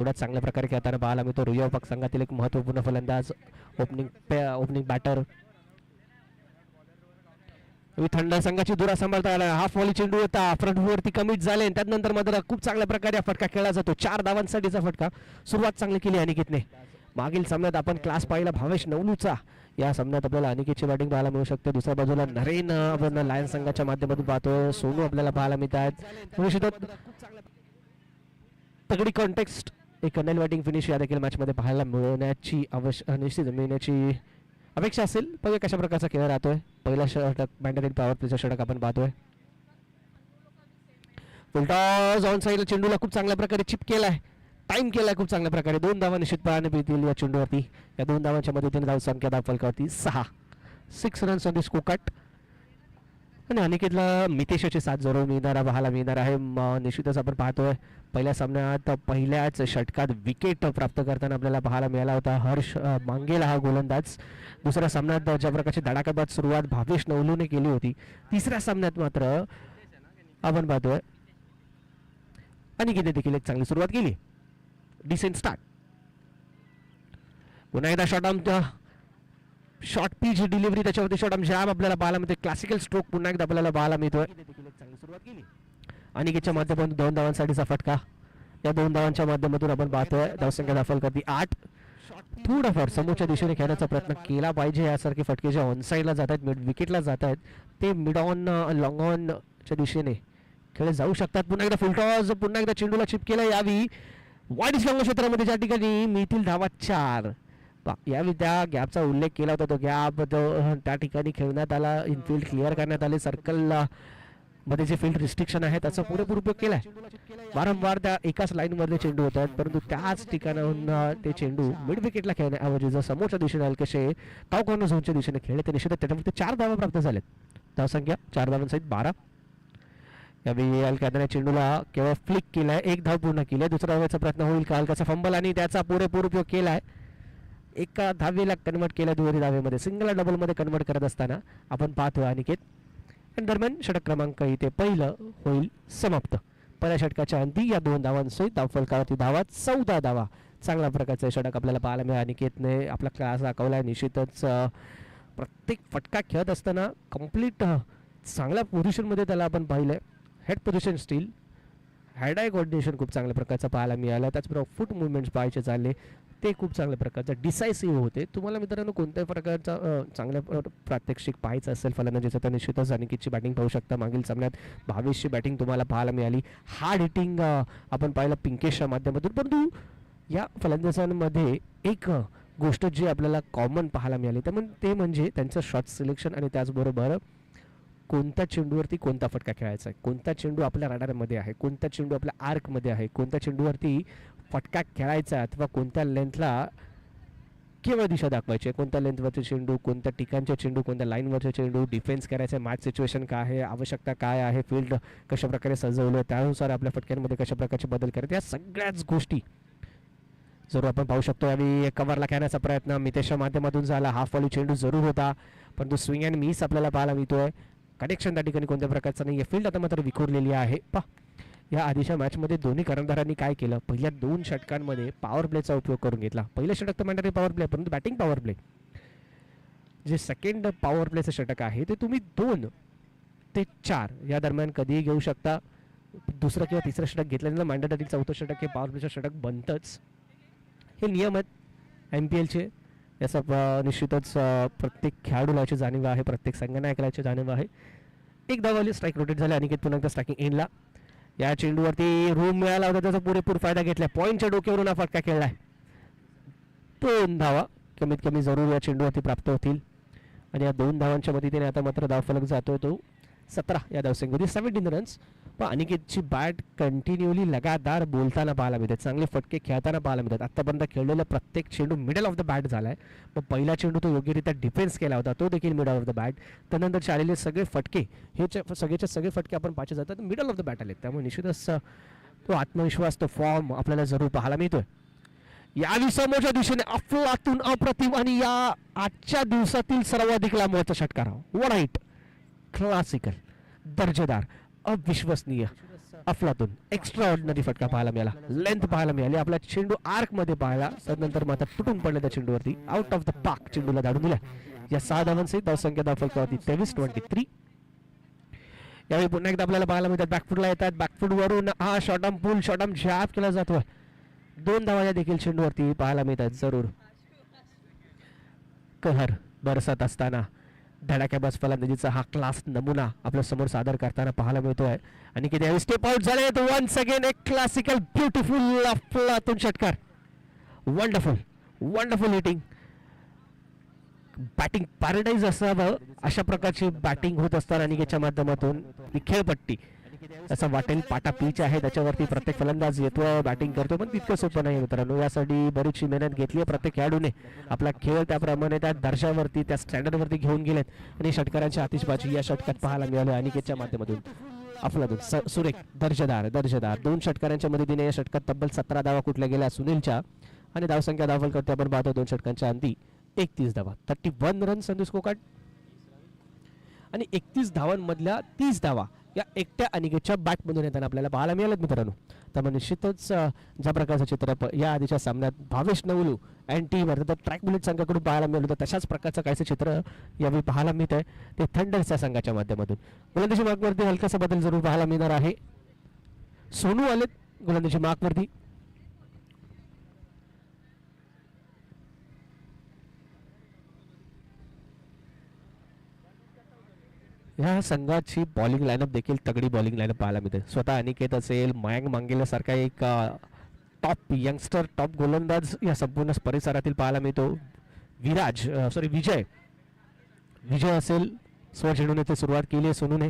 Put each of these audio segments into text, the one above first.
एवढ्या चांगल्या प्रकारे खेळताना पाहायला मिळतो रिओ पक संघातील एक महत्त्वपूर्ण फलंदाज ओपनिंग बॅटर थंड संघाची दुरा सांभाळता आला. हाफ वॉली चेंडू होता फ्रंट वरती कमिट झाले त्यानंतर मात्र खूप चांगल्या प्रकारे फटका खेळला जातो. 4 धावांसाठीचा फटका. सुरुवात चांगली केली अनिकेतने. मागील सामन्यात आपण क्लास पाहिला भावेश नवलूचा. या सामन्यात आपल्याला अनिकेतची बॅटिंग पाहायला मिळू शकते. दुसऱ्या बाजूला नरेन आपण लायन संघाच्या माध्यमातून पाहतोय. सोनू आपल्याला पाहायला मिळत आहेत. तगडी कॉन्टेक्स्ट एक कनेल बॅटिंग फिनिश या देखील मॅच मध्ये पाहायला मिळण्याची निश्चित मिळण्याची अपेक्षा असेल. बघा कशा प्रकारचा खेळ राहतोय. पहिला षटक मॅन्डेटरी पॉवर प्लेचा षटक आपण पाहतोय. फुलटॉस ऑन साईडला चेंडूला खूप चांगल्या प्रकारे चिप केलाय. टाइम केलाय खूप चांगल्या प्रकारे. 2 धावा निश्चितपणे मिळतील या चेंडूवरती. या 2 धावांच्या मदतीने धाव संख्या दाखल 6 runs on the score cut. आणि अनिकेतला मितेशची साथ जरूर पाहायला मिळणार आहे. निश्चितच आपण पाहतोय पहिल्या सामन्यात पहिल्याच षटकात विकेट प्राप्त करताना आपल्याला पाहायला मिळाला होता हर्ष मांगेला हा गोलंदाज. दुसऱ्या सामन्यात ज्या प्रकारची धडाकेबाज सुरुवात भावेश नवलूने केली होती, तिसऱ्या सामन्यात मात्र आपण पाहतोय अनिकेतने देखील एक चांगली सुरुवात केली. Decent start. पुन्हा एकदा शॉर्ट पिच डिलिव्हरी त्याच्यावरती शॉर्ट आर्म जॅब आपल्याला पाहायला मिळते. क्लासिकल स्ट्रोक पुन्हा एकदा आपल्याला पाहायला मिळतोय. चांगली सुरुवात केली अनिकेतच्या माध्यमातून 2 धावांसाठीचा फटका. या 2 धावांच्या माध्यमातून आपण पाहतोय धावसंख्या दाखल करते 8. थोडंफार समोरच्या दिशेने खेळण्याचा प्रयत्न केला पाहिजे. यासारखे फटके जे ऑन साईडला जात आहेत, मिड विकेटला जात आहेत, ते मिड ऑन लॉंग ऑनच्या दिशेने खेळले जाऊ शकतात. पुन्हा एकदा फुलटॉस पुन्हा एकदा चेंडूला चिप केला. यावी वाईड लॉंग क्षेत्रामध्ये ज्या ठिकाणी मिळतील धावा 4. यावेळी त्या गॅपचा उल्लेख केला होता. तो गॅप त्या ठिकाणी खेळण्यात आला. इनफिल्ड क्लिअर करण्यात आले. सर्कल मध्ये जे फील्ड रिस्ट्रिक्शन आहे त्याचा पुरेपूर उपयोग केलाय. वारंवार त्या एकाच लाईन मध्ये चेंडू होत आहेत, परंतु त्याच ठिकाणाहून ते चेंडू मिड विकेटला खेळण्याऐवजी जर समोरच्या दिशेने हलकेसे टॉप कॉर्नर झोनच्या दिशेने खेळले तर निश्चितच त्याच्यामध्ये 4 धावा प्राप्त झालेत. धावसंख्या 4 धावांसहित 12. यावेळी हलक्या चेंडूला केवळ फ्लिक केलाय. 1 धाव पूर्ण केली. दुसऱ्या धावेचा प्रयत्न होईल का? हलकाचा फंबल आणि त्याचा पुरेपूर उपयोग केलाय. एका धावेला कन्वर्ट केला दुहेरी धावेमध्ये. सिंगल डबल मध्ये कन्वर्ट करत असताना आपण पाहतोय अनिकेत. आणि दरम्यान षटक क्रमांक इथे पहिलं होईल समाप्त. पहिल्या षटकाच्या अंती या 2 धावांसहित धावफलकावरती धावा 14 धावा. चांगल्या प्रकारचे षटक आपल्याला पाहायला मिळाले. अनिकेतने आपला क्लास दाखवलाय. निश्चितच प्रत्येक फटका खेळत असताना कम्प्लीट चांगल्या पोझिशनमध्ये त्याला आपण पाहिलंय. Head position steel, head I coordination खूप चांगल्या प्रकारचं पाहायला मिळालं. त्याचबरोबर फूट मुवमेंट्स पाहायचे चालले ते खूप चांगल्या प्रकारचं डिसायसिव्ह होते. तुम्हाला मित्रांनो कोणत्याही प्रकारचा चांगल्या प्रात्यक्षिक पाहायचं असेल फलंदाजीचं तर निश्चितच अनिकेतची बॅटिंग पाहू शकता. मागील सामन्यात भावेशची बॅटिंग तुम्हाला पाहायला मिळाली. हार्ड हिटिंग आपण पाहिलं पिंकेशच्या माध्यमातून. परंतु या फलंदाजांमध्ये एक गोष्ट जी आपल्याला कॉमन पाहायला मिळाली ते म्हणजे त्यांचं शॉट सिलेक्शन आणि त्याचबरोबर कोणत्या चेंडूवरती कोणता फटका खेळायचा आहे, कोणता चेंडू आपल्या राडारमध्ये आहे, कोणता चेंडू आपल्या आर्कमध्ये आहे, कोणत्या चेंडूवरती फटका खेळायचा आहे अथवा कोणत्या लेंथला केवळ दिशा दाखवायची आहे, कोणत्या लेंथवरचे चेंडू, कोणत्या ठिकाणचे चेंडू, कोणत्या लाईनवरचे चेंडू, डिफेन्स करायचं आहे, मॅच सिच्युएशन काय आहे, आवश्यकता काय आहे, फील्ड कशा प्रकारे सजवलं त्यानुसार आपल्या फटक्यांमध्ये कशा प्रकारचे बदल करायचे, या सगळ्याच गोष्टी जरूर आपण पाहू शकतो. आणि कव्हरला खेळण्याचा प्रयत्न मितेशच्या माध्यमातून झाला. हाफ वॉली चेंडू जरूर होता परंतु स्विंग अँड मिस आपल्याला पाहायला मिळतोय. कनेक्शन त्या ठिकाणी कोणत्या प्रकारचं नाही. फील्ड आता मात्र विखुरलेली आहे. या आधीच्या मॅचमध्ये दोन्ही कर्णधारांनी काय केलं, पहिल्या 2 षटकांमध्ये पॉवर प्लेचा उपयोग करून घेतला. पहिलं षटक तर मॅन्डेटरी पॉवर प्ले परंतु बॅटिंग पॉवर प्ले जे सेकंड पॉवर प्लेचं षटक आहे ते तुम्ही 2 ते 4 या दरम्यान कधीही घेऊ शकता. दुसरं किंवा तिसरं षटक घेतल्यानंतर मॅन्डेटरी 4थं षटक हे पॉवर प्लेचं षटक बनतंच. हे नियम आहेत MPLचे. याचा निश्चितच प्रत्येक खेळाडूला याची जाणीव आहे, प्रत्येक संघनायकाला याची जाणीव आहे. एक धावाली स्ट्राईक रोटेट झाले. अनिकेत पुन्हा एकदा स्ट्रायकिंग एंडला. या चेंडूवरती रूम मिळाला होता त्याचा पुरेपूर फायदा घेतला. पॉईंटच्या डोक्यावरून हा फटका खेळलाय. 2 धावा कमीत कमी जरूर या चेंडूवरती प्राप्त होतील आणि या 2 धावांच्या मदतीने आता मात्र धावफलक जातोय तो 17 या धावसंख्येमध्ये 17 रन्स. पण अनिकेतची बॅट कंटिन्युअली लगातार बोलताना पाहायला मिळते, चांगले फटके खेळताना पाहायला मिळतात. आतापर्यंत खेळलेला प्रत्येक चेंडू मिडल ऑफ द बॅट झालाय. मग पहिला चेंडू तो योग्यरित्या डिफेन्स केला होता, तो देखील मिडल ऑफ द बॅट. त्यानंतर आलेले सगळे फटके हे सगळे फटके आपण पाहायचे जातात मिडल ऑफ द बॅट आले. त्यामुळे निश्चितच तो आत्मविश्वास, तो फॉर्म आपल्याला जरूर पाहायला मिळतोय. यावेळी समोरच्या दिशेने अफलातून अप्रतिम आणि या आजच्या दिवसातील सर्वाधिक लांबचा षटकार. वन हाईट, क्लासिकल, दर्जेदार, अविश्वसनीय अफलातून एक्स्ट्रा ऑर्डिनरी फटका पाहायला मिळाला, लेंथ पाहायला मिळाली, आपला चेंडू आर्क मध्ये पाहिला, त्यानंतर मात्र तुटून पडला त्या चेंडूवरती, आउट ऑफ द पार्क चेंडूला धाडून दिला. या 6 धावांसहित धावसंख्या धावफलकावरती 23-23. यावेळी पुन्हा एकदा आपल्याला पाहायला मिळतात बॅकफुटला येतात, बॅकफुट वरून हा short arm pull, short arm jab केला जातोय. 2 धावा या देखील चेंडूवरती पाहायला मिळतात. जरूर कहर बरसत असताना धडाक्याबाज फलंदाजीचा हा क्लास नमुना आपल्या समोर सादर करताना पाहायला मिळतोय. आणि किती यावेळी स्टेप आउट झाले, वन्स अगेन एक क्लासिकल ब्युटिफुल अफलातून षटकार. Wonderful wonderful hitting, batting paradise असावं अशा प्रकारची बॅटिंग होत असताना अनिकेतच्या माध्यमातून ही खेळपट्टी असं वाटेल पाटा पीच आहे, त्याच्यावरती प्रत्येक फलंदाज येतोय, बॅटिंग करतोय, पण तितकं सोपं नाही मित्रांनो. यासाठी बरीचशी मेहनत घेतली आहे प्रत्येक खेळाडूने. आपला खेळ त्याप्रमाणे त्या दर्जावरती त्या स्टँडर्डवरती घेऊन गेलेत आणि षटकारांची आतिषबाजी या षटकात पाहायला मिळाली अनिकेतच्या माध्यमातून. अफलातून सुरेख दर्जेदार 2 षटकारांच्या मदतीने या षटकात तब्बल 17 धावा कुठल्या गेल्या सुनीलच्या. आणि धावसंख्या धावफलकावरती आपण पाहतो 2 षटकांच्या अंती 31 धावा, 31 runs on the score card. आणि 31 धावांमधल्या 30 धावा या एकट्या अनिकेतच्या बॅटमधून येताना आपल्याला पाहायला मिळालं मित्रांनो. त्यामुळे निश्चितच ज्या प्रकारचं चित्र या आधीच्या सामन्यात भावेश नवलू अँड टीम अर्थात ट्रॅक बुलेट संघाकडून पाहायला मिळालं होतं, तशाच प्रकारचं काहीसं चित्र यावेळी पाहायला मिळत आहे ते थंडरच्या संघाच्या माध्यमातून. गोलंदाजी मार्कवरती हलकासा बदल जरूर पाहायला मिळणार आहे. सोनू आलेत गोलंदाजी मार्कवरती. ह्या संघाची बॉलिंग लाईनअप देखील तगडी बॉलिंग लाईनअप पाहायला मिळते. स्वतः अनिकेत असेल, मयांक मांगेल्यासारखा एक टॉप यंगस्टर टॉप गोलंदाज या संपूर्ण परिसरातील पाहायला मिळतो. विजय असेल, चेंडूने ते सुरुवात केली आहे सोनूने.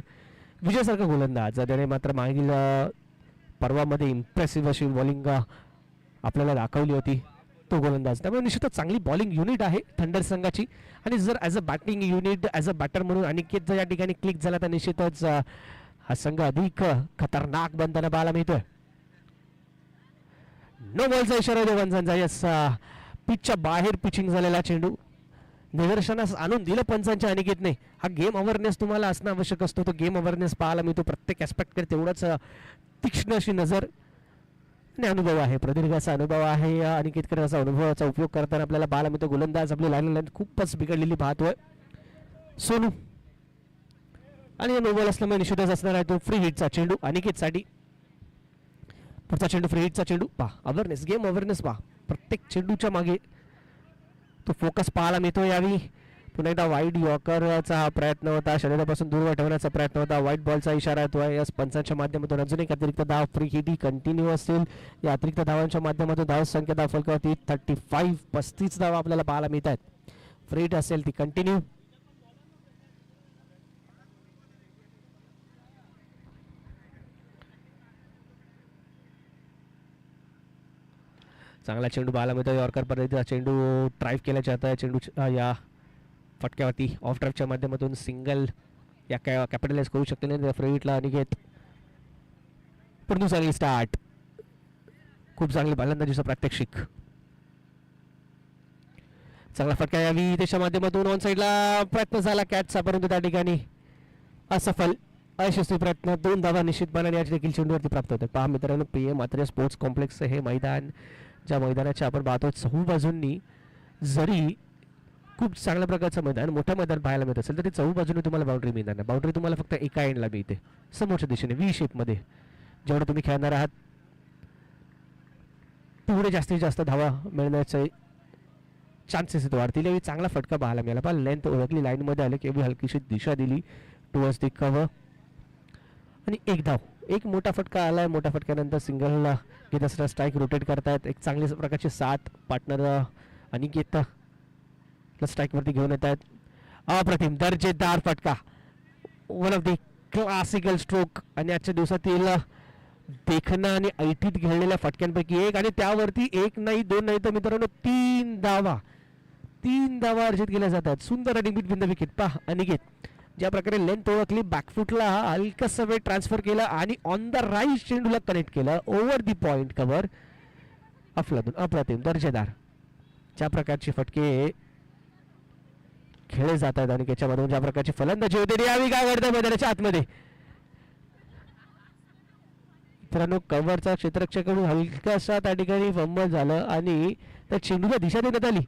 विजयसारखा गोलंदाज त्याने मात्र मागील पर्वामध्ये इम्प्रेसिव्ह अशी बॉलिंग आपल्याला दाखवली होती तो गोलंदाज. त्यामुळे निश्चितच चांगली बॉलिंग युनिट आहे थंडर संघाची. आणि जर as a batting unit as a batter म्हणून अनिकेत जर या ठिकाणी क्लिक झाला तर निश्चितच हा संघ अधिक खतरनाक बनताना पाहायला मिळतोय. नो बॉलचा इशारा देवांचा. यस, पिचच्या बाहेर पिचिंग झालेला चेंडू निदर्शनास आणून दिलं पंचांच्या अनिकेतने. हा गेम अवेअरनेस तुम्हाला असणं आवश्यक असतो, तो गेम अवेअरनेस पाहायला मिळतो प्रत्येक ॲस्पेक्टकडे तेवढंच तीक्ष्ण अशी नजर आणि अनुभव आहे, प्रदीर्घ असा अनुभव आहे अनिकेतकडे. असा अनुभवाचा उपयोग करताना आपल्याला पाहायला मिळतो. गोलंदाज आपली लाईन खूपच बिघडलेली पाहतोय सोनू. आणि नो बॉल असल्यामुळे निश्चितच असणार आहे तो फ्री हिटचा चेंडू अनिकेतसाठी. पुढचा चेंडू फ्री हिटचा चेंडू पहा, अवेअरनेस गेम अवेअरनेस पहा, प्रत्येक चेंडूच्या मागे तो फोकस पाहायला मिळतो. यावेळी पुन्हा एकदा वाईड यॉर्करचा हा प्रयत्न होता, शरीरापासून दूर ठेवण्याचा प्रयत्न होता. व्हाईट बॉलचा इशारा येतोय या पंचांच्या माध्यमातून. अजून एक अतिरिक्त धाव फ्री हिट ही कंटिन्यू असेल. या अतिरिक्त धावांच्या माध्यमातून धाव संख्या धावफलकावरती 35 धावा आपल्याला पाहायला मिळत आहेत. फ्री हिट असेल ती कंटिन्यू. चांगला चेंडू पाहायला मिळतो. यॉर्कर पद्धतीचा चेंडू ड्राईव्ह केला जात आहे. चेंडू या फटक्यावरती ऑफ ड्राईव्हच्या माध्यमातून सिंगल या कॅपिटलाइज करू शकते नाही फ्री हिटला अनिकेत. परंतु चांगली स्टार्ट, खूप चांगली फलंदाजीचा प्रात्यक्षिक. चांगला फटका यावी त्याच्या माध्यमातून ऑन साईडला प्रयत्न झाला कॅचचा, परंतु त्या ठिकाणी असफल अयशस्वी प्रयत्न. 2 धावा निश्चितपणाने या देखील चेंडूवरती प्राप्त होतात. पहा मित्रांनो, PM आत्रे स्पोर्ट्स कॉम्प्लेक्स हे मैदान ज्या मैदानाच्या आपण पाहतो चहू बाजूंनी जरी खूप चांगल्या प्रकारचं मैदान मोठं मैदान पाहायला मिळत असेल तरी चहू बाजूने तुम्हाला बाउंड्री मिळणार नाही. बाउंड्री तुम्हाला फक्त एका एंडला मिळते समोरच्या दिशेने व्ही शेपमध्ये. जेवढं तुम्ही खेळणार आहात तेवढे जास्तीत जास्त धावा मिळण्याचे चान्सेस येतो वाढतील. यावेळी चांगला फटका पाहायला मिळाला. पण लेंथ ओळखली, लाईनमध्ये आले की हलकीशी दिशा दिली टुवर्ड्स द कव्हर आणि एक धाव. एक मोठा फटका आलाय, मोठ्या फटक्यानंतर सिंगलला घेत असताना स्ट्राईक रोटेट करतायत. एक चांगली प्रकारची साथ पार्टनर अनिकेत स्ट्राईकवरती घेऊन येत आहेत. अप्रतिम दर्जेदार फटका, one of the classical stroke आणि आजच्या दिवसातील देखणं आणि ऐटीत घेतलेल्या फटक्यांपैकी एक. आणि त्यावरती 1 नाही 2 नाही तर मित्रांनो 3 धावा अर्जित केल्या जातात. सुंदर आणि बिट बिंद विकेट. पहा अनिकेत ज्या प्रकारे लेंथ ओळखली, बॅकफुटला हलकासा वेळ ट्रान्सफर केला आणि ऑन द राईट चेंडूला कनेक्ट केलं ओव्हर दी पॉइंट कव्हर. अफलातून अप्रतिम दर्जेदार ज्या प्रकारचे फटके खेळले जात आहेत आणि त्याच्यामधून ज्या प्रकारची फलंदाजी होते यावी काय घडतं मैदानाच्या आतमध्ये. मित्रांनो कव्हरचा क्षेत्ररक्षकाकडून हलकासा त्या ठिकाणी फंबल झालं आणि त्या चेंडूला दिशा देण्यात आली.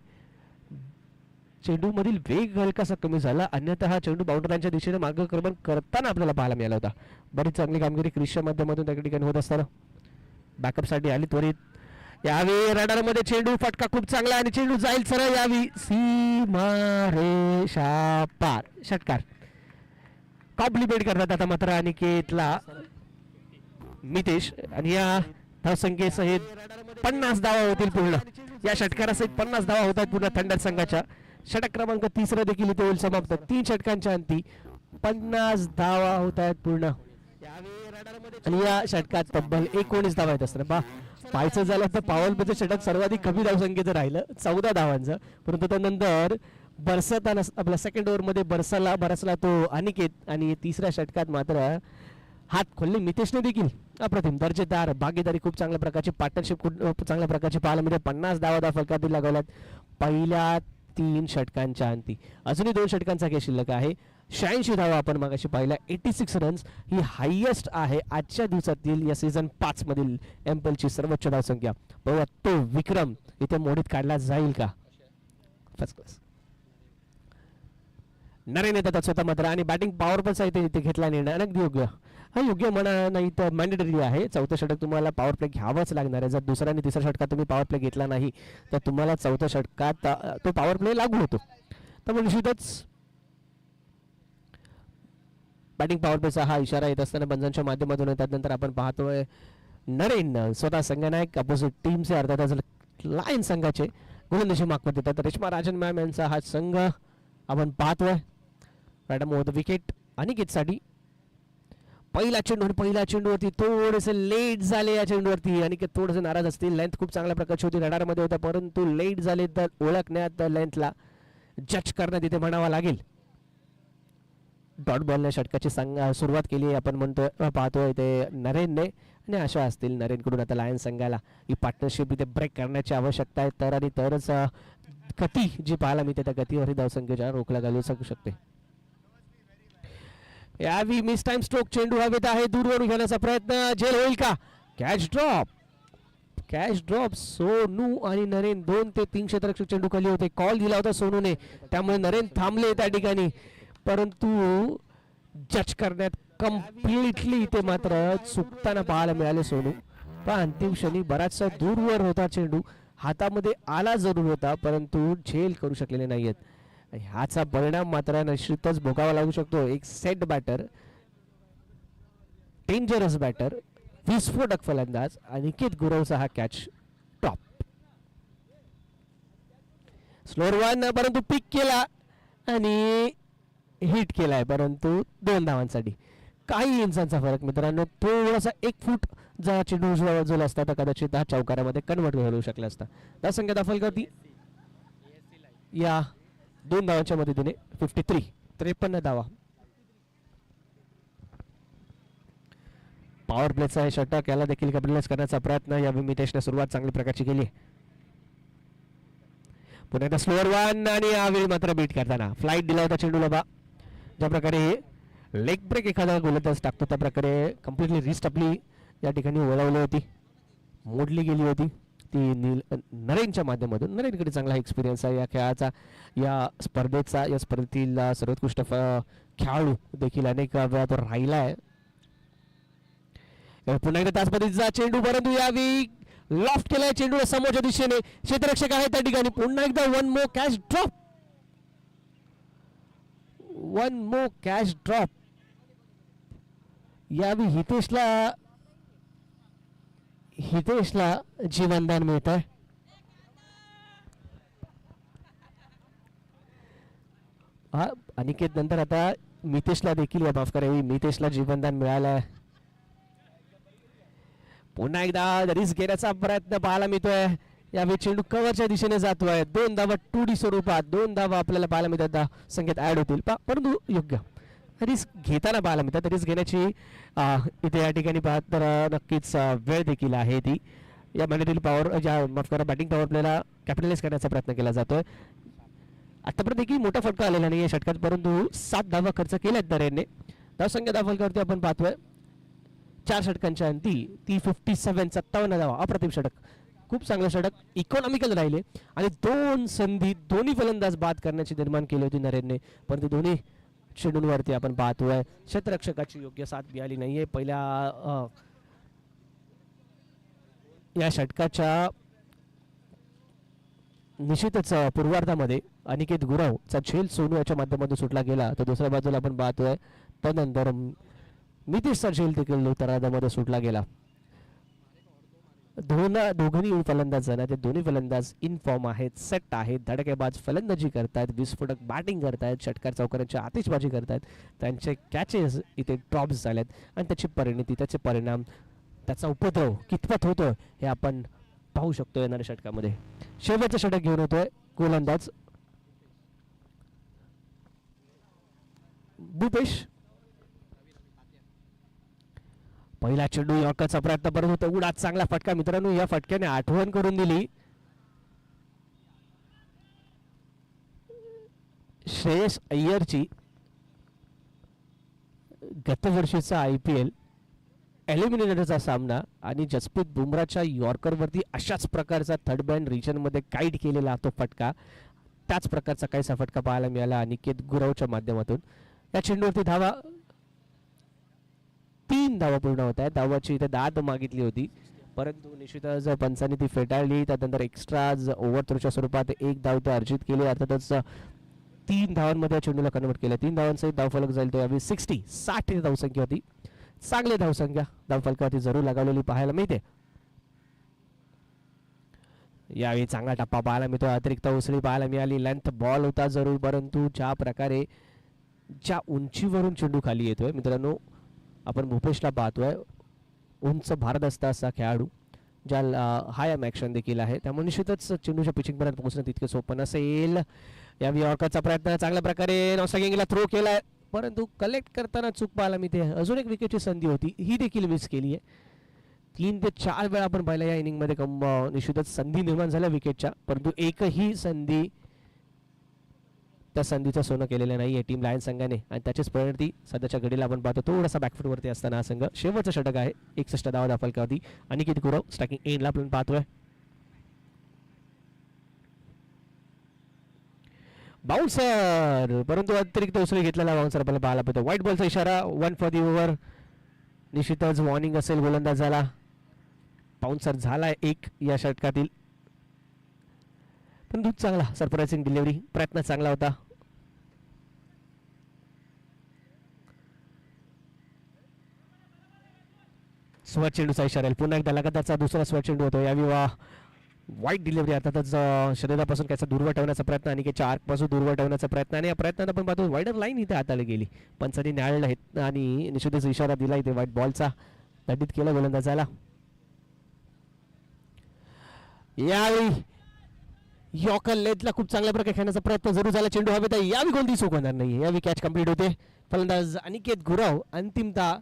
चेंडू मधील वेग हलकासा कमी झाला, अन्यथा हा चेंडू बाउंड्रीच्या दिशेने मार्गक्रमण करताना आपल्याला पाहायला मिळाला होता. बरीच चांगली कामगिरी क्रिसच्या माध्यमातून त्या ठिकाणी होत असताना बॅकअपसाठी आली त्वरित. यावेळी रडारमध्ये चेंडू फटका खूप चांगला आणि चेंडू जाईल सरळ यावी सीमारेषा पार. षटकार कॉम्प्लिमेंट करतात आता मात्र अनिकेतला मितेश आणि या धावसंख्येसहित 50 धावा होतील पूर्ण. या षटकारासहित 50 धावा होतात पूर्ण थंडर संघाच्या. षटक क्रमांक 3 देखील इथे होईल समाप्त. 3 षटकांच्या अंती 50 धावा होत आहेत पूर्ण आणि या षटकात तब्बल 19 धावा येत असतात. पाहायचं झालं तर पॉवर प्लेचं षटक सर्वाधिक कमी धावसंख्येचं राहिलं 14 धावांचं, परंतु त्यानंतर बरसताना आपल्या सेकंड ओव्हरमध्ये बरसला तो अनिकेत आणि तिसऱ्या षटकात मात्र हात खोलले मितेशने देखील. अप्रतिम दर्जेदार भागीदारी, खूप चांगल्या प्रकारची पार्टनरशिप चांगल्या प्रकारची पाहायला मिळते. 50 धावा फलकातील लागवल्यात पहिल्या 3 षटकांच्या अंती. अजूनही 2 षटकांचा खेळ शिल्लक आहे. 86 धावा आपण मागाशी पाहिल्या. 86 रन्स ही हायएस्ट आहे आजच्या दिवसातील या सीझन 5 मधील एम्पलची सर्वोच्च धावसंख्या. बघा तो विक्रम इथे मोडीत काढला जाईल का? फर्स्ट क्लास नरेन येतात स्वतः मात्र आणि बॅटिंग पॉवर पण इथे घेतला निर्णय अगदी योग्य. हा योग्य म्हणा नाही तर मॅन्डेटरी आहे. 4थं षटक तुम्हाला पॉवर प्ले घ्यावंच लागणार आहे. जर दुसऱ्या आणि तिसऱ्या षटकात तुम्ही पॉवर प्ले घेतला नाही तर तुम्हाला 4थ्या षटकात तो पॉवर प्ले लागू होतो. त्यामुळे निश्चितच बॅटिंग पॉवर प्लेचा हा इशारा येत असताना बंजांच्या माध्यमातून. त्यानंतर आपण पाहतोय नरेन स्वतः संघनायक अपोजिट टीमचे अर्थात लायन संघाचे गोलंदाजी मागवत येतात. रेश्मा राजन मॅम यांचा हा संघ आपण पाहतोय. मॅडम होत विकेट अनिकेतसाठी. पहिला चेंडूवरती थोडेसे लेट झाले. या चेंडूवरती अनिकेत थोडेसे नाराज असतील. लेंथ खूप चांगल्या प्रकारची होती रडारमध्ये होता, परंतु लेट झाले तर ओळखण्यात लेंथला जज करण्यात इथे म्हणावा लागेल. डॉट बॉलने षटकाची सुरुवात केली आपण म्हणतोय पाहतोय ते नरेनने आणि आशा असतील नरेनकडून आता लायन संघाला ही पार्टनरशिप इथे ब्रेक करण्याची आवश्यकता आहे. तर आणि तरच गती जी पाहायला मिळते त्या गतीवरही धावसंख्येच्या रोखला घालू शकते. यावी मिस टाइम स्ट्रोक चेंडू हवेत आहे. दूरवरून घेण्याचा प्रयत्न झेल होईल का? कॅच ड्रॉप सोनू आणि नरेन 2 ते 3 क्षेत्ररक्षक चेंडू खाली होते. कॉल दिला होता सोनूने, त्यामुळे नरेन थांबले त्या ठिकाणी, परंतु जज करण्यात कम्प्लिटली ते मात्र चुकताना पाहायला मिळाले सोनू. पण अंतिम क्षणी बराचसा दूरवर होता चेंडू, हातामध्ये आला जरूर होता परंतु झेल करू शकलेले नाहीयेत. ह्याचा परिणाम मात्र निश्चितच भोगावा लागू शकतो. एक सेट बॅटर, डेंजरस बॅटर, विस्फोटक फलंदाज अनिकेत गुरवचा हा कॅच टॉप. स्लोअर वन परंतु पिक केला आणि हिट केलाय, परंतु 2 धावांसाठी. काही इंचांचा फरक मित्रांनो. थोडासा 1 फूट जर चेंडू उजवला असता तर कदाचित हा चौकारामध्ये कन्वर्ट होऊ शकला असता. त्या संख्या दाखल करती या 2 धावांच्या मदतीने 53 धावा. पॉवर प्लेचा हे षटक याला देखील कॅपिटलाइज करण्याचा प्रयत्न या मितेशने सुरुवात चांगली प्रकारची केली. पुन्हा एकदा स्लोअर वन आणि यावेळी मात्र बीट करताना फ्लाइट दिला होता चेंडूला. बा ज्या प्रकारे लेग ब्रेक एखादा गोलंदाज टाकतो त्या प्रकारे कम्प्लिटली रिस्ट आपली या ठिकाणी वळवली होती, मोडली गेली होती ती नरेनच्या माध्यमातून. नरेनकडे चांगला एक्सपिरियन्स आहे या खेळाचा, या स्पर्धेतील सर्वोत्कृष्ट खेळाडू देखील अनेक वेळा तो राहिला आहे. पुन्हा एकदा तास पद्धतीचा चेंडू, परंतु यावेळी लॉफ्ट केलाय चेंडू समोरच्या दिशेने. क्षेत्ररक्षक आहे त्या ठिकाणी. पुन्हा एकदा वन मोर कॅच ड्रॉप. यावेळी हितेशला जीवनदान मिळत आहे. हा अनिकेत नंतर आता मितेशला देखील माफ करावी, मितेशला जीवनदान मिळालं आहे. पुन्हा एकदा रिस्क घेण्याचा प्रयत्न पाहायला मिळतोय. यावेळी चेंडू कव्हरच्या दिशेने जातोय. 2 धावा 2D स्वरूपात, 2 धावा आपल्याला पाहायला मिळतात. संख्येत ऍड होतील परंतु योग्य रिस्क घेताना पाहायला मिळतात. रिस्क घेण्याची इथे या ठिकाणी पाहत तर नक्कीच वेळ देखील आहे ती. या मॅनेटरी पॉवर माफ करा बॅटिंग पॉवर प्लेला कॅपिटलाइज करण्याचा प्रयत्न केला जातोय. आतापर्यंत देखील मोठा फटका आलेला नाही या षटकात, परंतु 7 धावा खर्च केल्यात नरेनने. धावसंख्या दाखल करतोय आपण पाहतोय 4 षटकांच्या अंती ती 57 धावा, अप्रतिम षटक, खूप चांगलं षटक, इकॉनॉमिकल राहिले आणि 2 संधी दोन्ही फलंदाज बाद करण्याची निर्माण केली होती नरेनने, परंतु दोन्ही चेंडूंवरती आपण पाहतोय क्षेत्ररक्षकाची योग्य साथ मिळाली नाहीये. पहिल्या या षटकाच्या निश्चितच पूर्वार्धामध्ये अनिकेत गुरवचा झेल सोनू याच्या माध्यमातून सुटला गेला, तर दुसऱ्या बाजूला आपण पाहतोय तदनंतर नितीशचा झेल देखील उत्तरार्धामध्ये सुटला गेला. दोघांनी फलंदाज जण ते दोन्ही फलंदाज इन फॉर्म आहेत, सेट आहेत, धडकेबाज फलंदाजी करतायत, विस्फोटक बॅटिंग करतायत, षटकार चौकारांची आतिषबाजी करतायत, त्यांचे कॅचेस इथे ड्रॉप्स झालेत आणि त्याची परिणती, त्याचे परिणाम, त्याचा उपद्रव कितपत होतोय हे आपण पाहू शकतो येणाऱ्या षटकामध्ये. शेवटचं षटक घेऊन होतोय गोलंदाज भूपेश. पहिला चेंडू यॉर्करचा प्रयत्न परत होता, उडा चांगला फटका मित्रांनो, या फटक्याने आठवण करून दिली श्रेयस अय्यरची गतवर्षीचा IPL एलिमिनेटरचा सामना आणि जसप्रीत बुमराच्या यॉर्करवरती अशाच प्रकारचा थर्ड बँड रिजनमध्ये गाईड केलेला तो फटका, त्याच प्रकारचा काहीसा फटका पाहायला मिळाला अनिकेत गुरवच्या माध्यमातून. या चेंडूवरती धावा 3 धावा पूर्ण होत आहेत. धावाची इथे दाद मागितली होती, परंतु निश्चितच पंचांनी ती फेटाळली. त्यानंतर एक्स्ट्राज ओव्हर थ्रोच्या स्वरूपात 1 धाव ते अर्जित केली, अर्थातच 3 धावांमध्ये चेंडूला कन्वर्ट केलं. 3 धावांसहित धावफलक जाईल तो यावेळी 60 धावसंख्या होती. चांगली धावसंख्या धावफलकावरती जरूर लगावलेली पाहायला मिळते. यावेळी चांगला टप्पा पाहायला मिळतो, अतिरिक्त उसळी पाहायला मिळाली, लेंथ बॉल होता जरूर, परंतु ज्या प्रकारे ज्या उंचीवरून चेंडू खाली येतोय मित्रांनो, आपण भूपेशला पाहतोय उंच भारदस्त असा खेळाडू, ज्याला हाय ॲक्शन देखील आहे, त्यामुळे निश्चितच चेंडूच्या पिचिंगपर्यंत पोहोचणं तितके सोपं नसेल. या यॉर्करचा प्रयत्न चांगल्या प्रकारे नौसंगिंगला थ्रो केलाय, परंतु कलेक्ट करताना चूक पाहायला मिळते. अजून एक विकेटची संधी होती, ही देखील मिस केली आहे. 3 ते 4 वेळा आपण पाहिलं या इनिंगमध्ये निश्चितच संधी निर्माण झाल्या विकेटच्या, परंतु एकही संधी त्या संधीचं सोनं केलेलं नाही आहे टीम लायन संघाने, आणि त्याचीच परिणती सध्याच्या घडीला आपण पाहतो. थोडासा बॅकफुटवरती असताना हा संघ. शेवटचं षटक आहे, 61 धावा धावफलकावरती अनिकेत गुरव स्ट्रायकिंग एंडला आपण पाहतोय. बाउन्सर, परंतु अतिरिक्त उसळी घेतलेला बाउन्सर आपल्याला पाहायला मिळतो. व्हाईट बॉलचा इशारा, 1 फॉर दी ओव्हर. निश्चितच वॉर्निंग असेल गोलंदाजाला. बाउन्सर झालाय 1 या षटकातील, पण दूध चांगला, सरप्राइझिंग डिलिव्हरी, प्रयत्न चांगला होता. स्वॅट चेंडूचा इशारा, पुन्हा एकदा लगातारचा दुसरा स्वॅट चेंडू होतो. यावेळी वाईट डिलिव्हरी, अर्थातच शरीरापासून त्याचा दूरवर ठेवण्याचा प्रयत्न, अनिकेतच्या आर्कपासून दूरवर ठेवण्याचा प्रयत्न, आणि या प्रयत्नात आपण पाहतो वाईडर लाईन इथे हाताळली गेली. पंचांनी न्यायालय आहेत आणि निश्चितच इशारा दिला इथे व्हाईट बॉलचा, दंडित केलं गोलंदाजाला. यावेळी यॉर्कर लेथला खूप चांगल्या प्रकारे खेळण्याचा प्रयत्न जरूर झाला, चेंडू हवेत आहे, यावेळी कोणती चूक होणार नाही. यावेळी कॅच कंप्लीट होते. फलंदाज अनिकेत गुरव अंतिमतः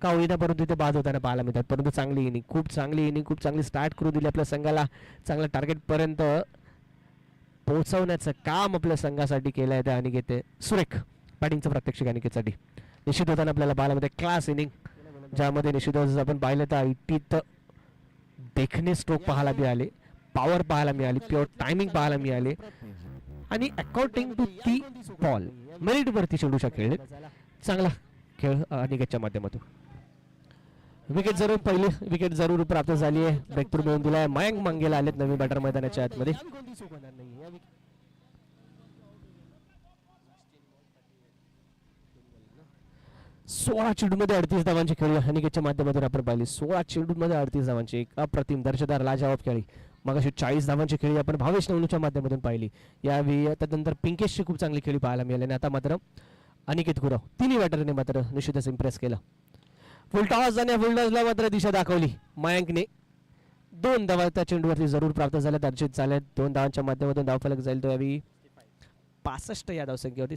का होईना परंतु इथे बाद होताना पाहायला मिळतात, परंतु चांगली इनिंग, खूप चांगली इनिंग, खूप चांगली स्टार्ट करू दिली आपल्या संघाला. चांगल्या टार्गेटपर्यंत पोहोचवण्याचं काम आपल्या संघासाठी केलं आहे त्या अनिकेत. सुरेख बॅटिंगचं प्रात्यक्षिक अनिकेतसाठी निश्चित होताना आपल्याला पाहायला मिळते. क्लास इनिंग, ज्यामध्ये निश्चितच आपण पाहिलं तर ITत देखणे स्ट्रोक पाहायला मिळाले, पॉवर पाहायला मिळाली, प्युअर टायमिंग पाहायला मिळाले, आणि अकॉर्डिंग टू दी बॉल मेरिटवरती चेंडूच्या खेळले. चांगला खेळ अनिकेतच्या माध्यमातून. विकेट जरूर, पहिली विकेट जरूर प्राप्त झाली आहे, ब्रेक थ्रू मिळून दिलाय. मयंक मंगेला आलेत नवीन बॅटर मैदानाच्या आतमध्ये. 16 चेंडूमध्ये 38 धावांची खेळी अनिकेतच्या माध्यमातून आपण पाहिली. 16 चेंडूमध्ये 38 धावांची एक अप्रतिम दर्जेदार लाजवाब खेळी. मग अशी 40 धावांची खेळी आपण भावेश नवनूच्या माध्यमातून पाहिली. यावेळी त्यानंतर पिंकेशची खूप चांगली खेळी पाहायला मिळाली, आणि आता मात्र अनिकेत गुरव तिन्ही बॅटरने मात्र निश्चितच इम्प्रेस केलं. फुलटॉस आणि फुलटॉसला मात्र दिशा दाखवली मयंकने. 2 धावा त्या चेंडूवरती जरूर प्राप्त झाल्या, अर्जित झाल्या. 2 धावांच्या माध्यमातून धावफलक जाईल तो यावेळी 65 या धावसंख्येवरती.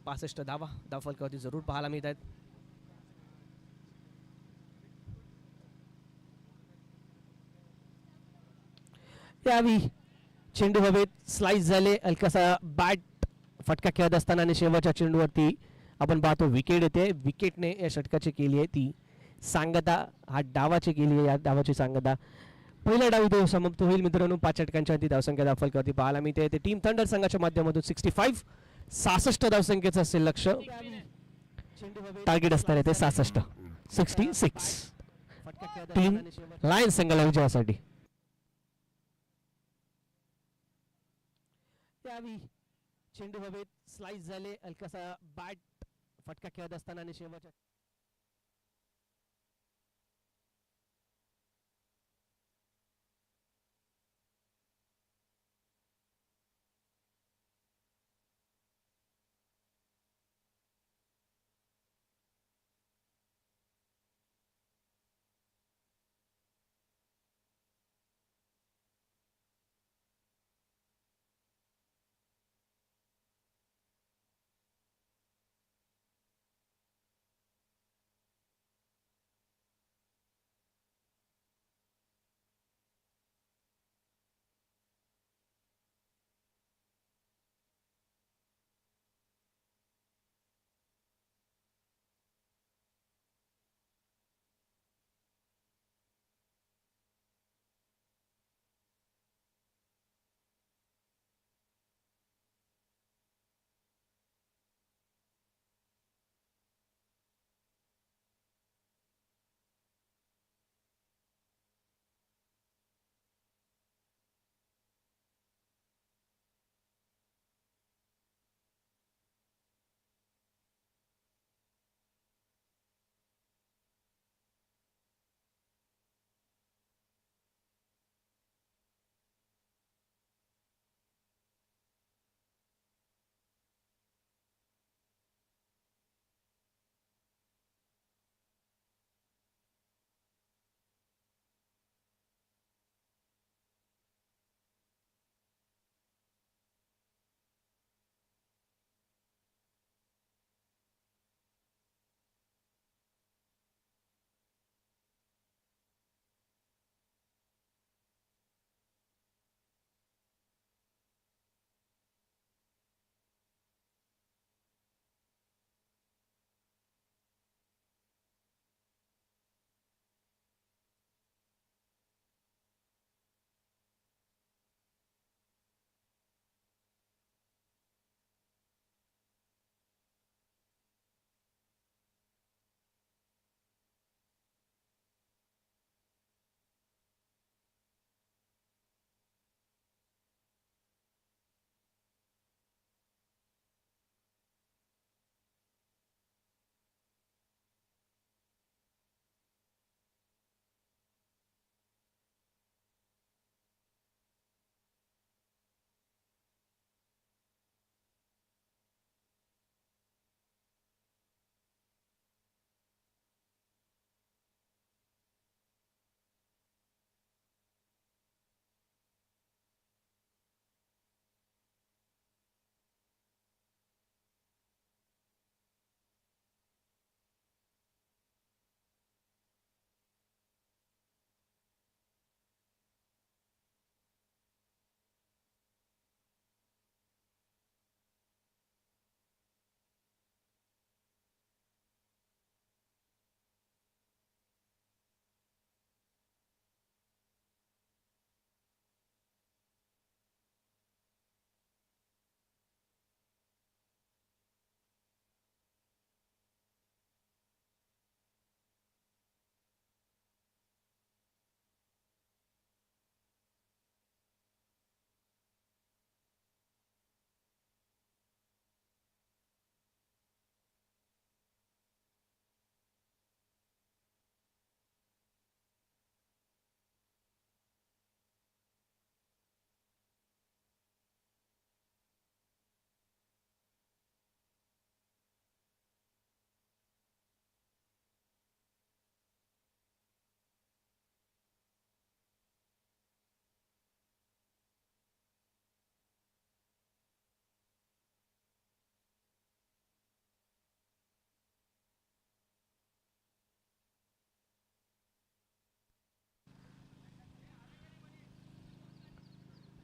65 धावा धावफलकावरती जरूर पाहायला मिळत आहेत. यावेळी चेंडू हवेत स्लाइस झाले, हलकासा बॅट फटका खेळत असताना, आणि शेवटच्या चेंडूवरती आपण पाहतो विकेट येते. विकेटने या षटकाची केली आहे ती सांगता, हा डावाची केली आहे, या डावाची सांगता. पहिला डाव इथे समाप्त होईल मित्रांनो. 5 षटकांच्या ती धावसंख्या दाखल पाहायला मिळते. ते टीम थंडर संघाच्या माध्यमातून 66 धावसंख्येचं असेल लक्ष. टार्गेट असणार आहे ते 66 टीम लायन्स संघाला विजयासाठी. चेंडू हवेत स्लाइस झाले. हलकासा बॅट फटका खेळत असताना आणि शेवटच्या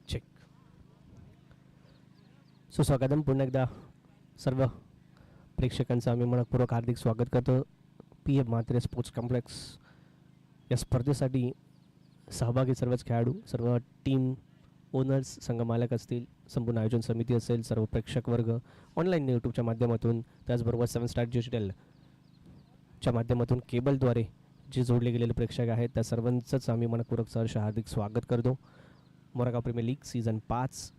चेक. सुस्वागतम पुन्हा एकदा सर्व प्रेक्षकांचं आम्ही मनपूर्वक हार्दिक स्वागत करतो. PM म्हात्रे स्पोर्ट्स कॉम्प्लेक्स या स्पर्धेसाठी सहभागी सर्वच खेळाडू, सर्व टीम ओनर्स, संघ मालक असतील, संपूर्ण आयोजन समिती असेल, सर्व प्रेक्षक वर्ग, ऑनलाईन यूट्यूबच्या माध्यमातून, त्याचबरोबर 7 स्टार डिजिटलच्या माध्यमातून केबलद्वारे जे जोडले गेलेले प्रेक्षक आहेत त्या सर्वांचंच आम्ही मनपूर्वक सहर्ष हार्दिक स्वागत करतो. मोरगाव प्रीमियर लीग सीझन 5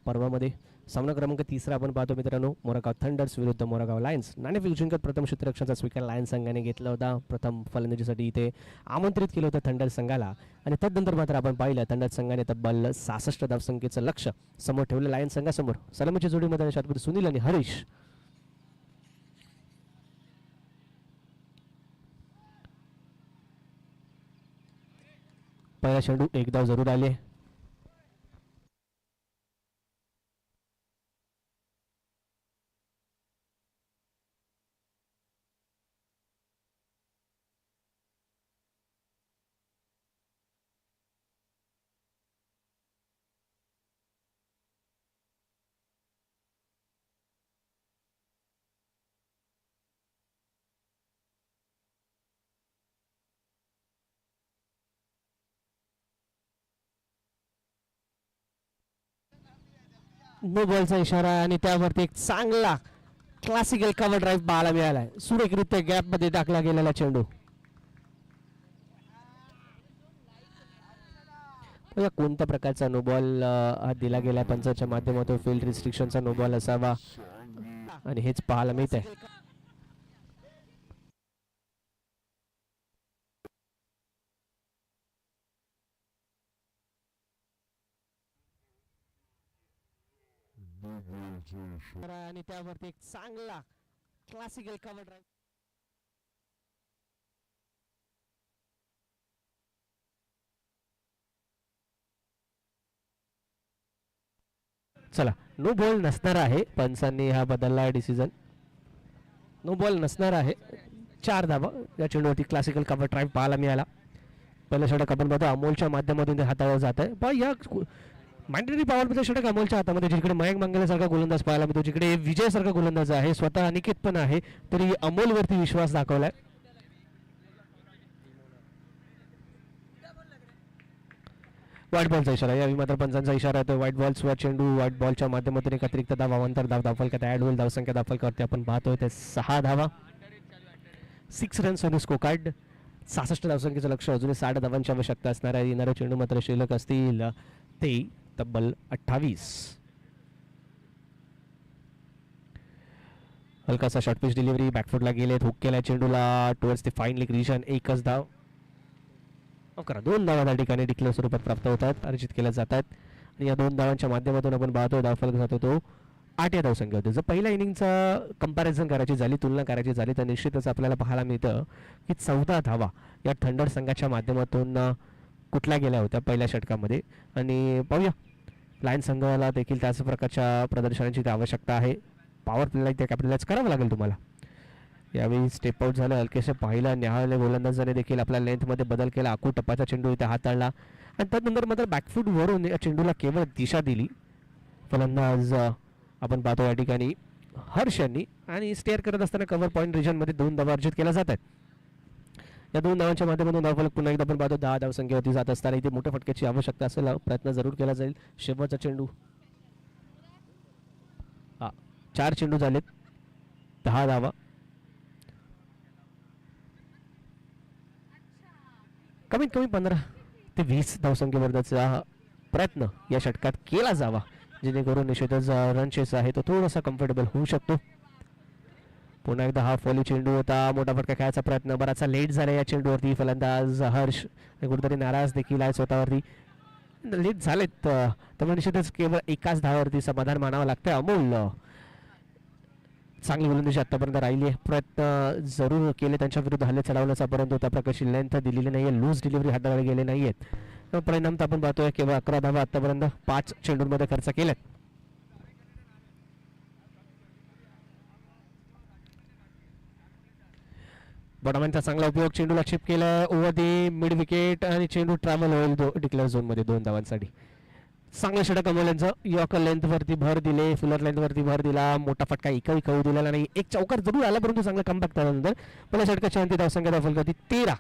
पर्वामध्ये सामना क्रमांक 3 आपण पाहतो मित्रांनो. मोरगाव थंडर्स विरुद्ध मोरगाव लायन्स. नाणेफेक जिंकत प्रथम क्षेत्ररक्षणाचा स्वीकार लायन्स संघाने घेतला होता. प्रथम फलंदाजीसाठी इथे आमंत्रित केलं होतं थंडर्स संघाला आणि तदनंतर मात्र आपण पाहिलं थंडर्स संघाने तब्बल 66 धावसंख्येचं लक्ष समोर ठेवलं लायन्स संघासमोर. सलामीच्या जोडीमध्ये शातपती सुनील आणि हरीश. पहिला चेंडू एक धाव जरूर आले. नो बॉलचा इशारा आणि त्यावरती एक चांगला क्लासिकल कव्हर ड्राईव्ह पाहायला मिळालाय. सुरेखरित्या गॅप मध्ये टाकला गेलेला चेंडू. कोणत्या प्रकारचा नो बॉल दिला गेला पंचाच्या माध्यमातून? फील्ड रिस्ट्रिक्शनचा नो बॉल असावा आणि हेच पाहायला मिळत आहे. आणि त्यावरती एक चांगला क्लासिकल कव्हर ड्राईव्ह. चला, नो बॉल नसणार आहे. पंचांनी हा बदलला डिसिजन. नो बॉल नसणार आहे. 4 धावा या चेंडूवरती क्लासिकल कव्हर ड्राईव्ह पाहायला मिळाला. पहिलं षटक आपण बघतो अमोलच्या माध्यमातून ते हाताळलं जात आहे. पण या मॅन्डेटरी पॉवरमध्ये षटक अमोलच्या हातामध्ये, जिकडे मयंक मंगलेसारखा गोलंदाज पाहायला मिळतो, जिकडे विजय सारखा गोलंदाज आहे, स्वतः अनिकेत पण आहे, तरी अमोलवरती विश्वास दाखवलाय. व्हाईट बॉलचा इशारा, यावेळी मात्र पंचांचा इशारा येतो. व्हाईट बॉल्सवर चेंडू, व्हाईट बॉलच्या माध्यमातून एक अतिरिक्त धाव, अवांतर धाव, धावफलकात ऍड होईल. धावसंख्या धावफलकावरती आपण पाहतोय ते 6 धावा, 6 रन्स ऑन स्कोर कार्ड. 66 धावसंख्येचं लक्ष, अजूनही 60 धावांची आवश्यकता असणार आहे. येणारे चेंडू मात्र शिल्लक असतील ते तब्बल 28. हलकासा शॉर्ट पिच डिलिव्हरी, बॅकफुटला गेलेत, हुक केला चेंडूला towards the fine leg region. एकच धाव, 2 धावा त्या ठिकाणी डिक्लेअर स्वरूपात प्राप्त होतात, अर्जित केल्या जातात. आणि या 2 धावांच्या माध्यमातून आपण पाहतो धावफलक जातो तो 8 या धावसंख्या होते. जर पहिल्या इनिंगचा कंपॅरिझन करायची झाली, तुलना करायची झाली, तर निश्चितच आपल्याला पाहायला मिळतं की 14 धावा या थंडर संघाच्या माध्यमातून कुठल्या गेल्या होत्या पहिल्या षटकामध्ये. आणि पाहूया, लायन संघाला देखील त्याच प्रकारच्या प्रदर्शनाची आवश्यकता आहे. पॉवर प्लेला इथे कॅपिटलाइज करावं लागेल तुम्हाला. यावेळी स्टेप आउट झालं, हलकेसे पाहिलं, न्याहाळले गोलंदाजाने देखील आपल्या लेंथमध्ये बदल केला. आखू टप्पाचा चेंडू इथे हाताळला आणि त्यानंतर मात्र बॅकफूट वरून या चेंडूला केवळ दिशा दिली फलंदाज आपण पाहतो या ठिकाणी हर्ष यांनी. आणि स्टेअर करत असताना कव्हर पॉईंट रिजनमध्ये 2 धावा अर्जित केल्या जात आहेत. या 2 धावांच्या माध्यमातून धावफलक पुन्हा एकदा आपण पाहतो 10 धावसंख्येवरती जात असताना इथे मोठ्या फटक्याची आवश्यकता असेल, प्रयत्न जरूर केला जाईल. शेवटचा चेंडू, 4 चेंडू झालेत, 10 धावा. कमीत कमी 15 ते 20 धावसंख्येवरचा प्रयत्न या षटकात केला जावा, जेणेकरून निश्चितच रन चेस आहे तो थोडासा कम्फर्टेबल होऊ शकतो. पुन्हा एकदा हा फॉली चेंडू होता, मोठा फटका खेळायचा प्रयत्न बराचसा लेट झाला या चेंडूवरती. फलंदाज हर्ष कुठेतरी नाराज देखील आहे स्वतःवरती. लेट झालेत त्यामुळे निश्चितच केवळ एकाच धावावरती समाधान मानावं लागतंय. अमोल चांगली गोलंदाजी आतापर्यंत राहिली आहे, प्रयत्न जरूर केले त्यांच्या विरुद्ध हल्ले चढवण्याचा, परंतु त्या प्रकारची लेंथ दिलेली नाहीये, लूज डिलिव्हरी हाताळले गेले नाहीयेत. परिणाम आपण पाहतोय केवळ 11 धावा आतापर्यंत 5 चेंडूंमध्ये खर्च केल्यात. बॉटमॅनचा चांगला उपयोग, चेंडूला चिप केला ओव्हर दी मिड विकेट आणि चेंडू ट्रॅव्हल होईल डिक्लेअर झोन मध्ये 2 धावांसाठी. चांगलं षटक कमवल्यांचं यॉर्कर लेंथ वरती भर दिले, फुलर लेंथ वरती भर दिला, मोठा फटका एकही कळू दिलेला नाही. एक चौकार जरूर आला परंतु चांगला कमबॅक त्यानंतर पहिल्या षटकाच्या अंती धावसंख्या दाखल 13.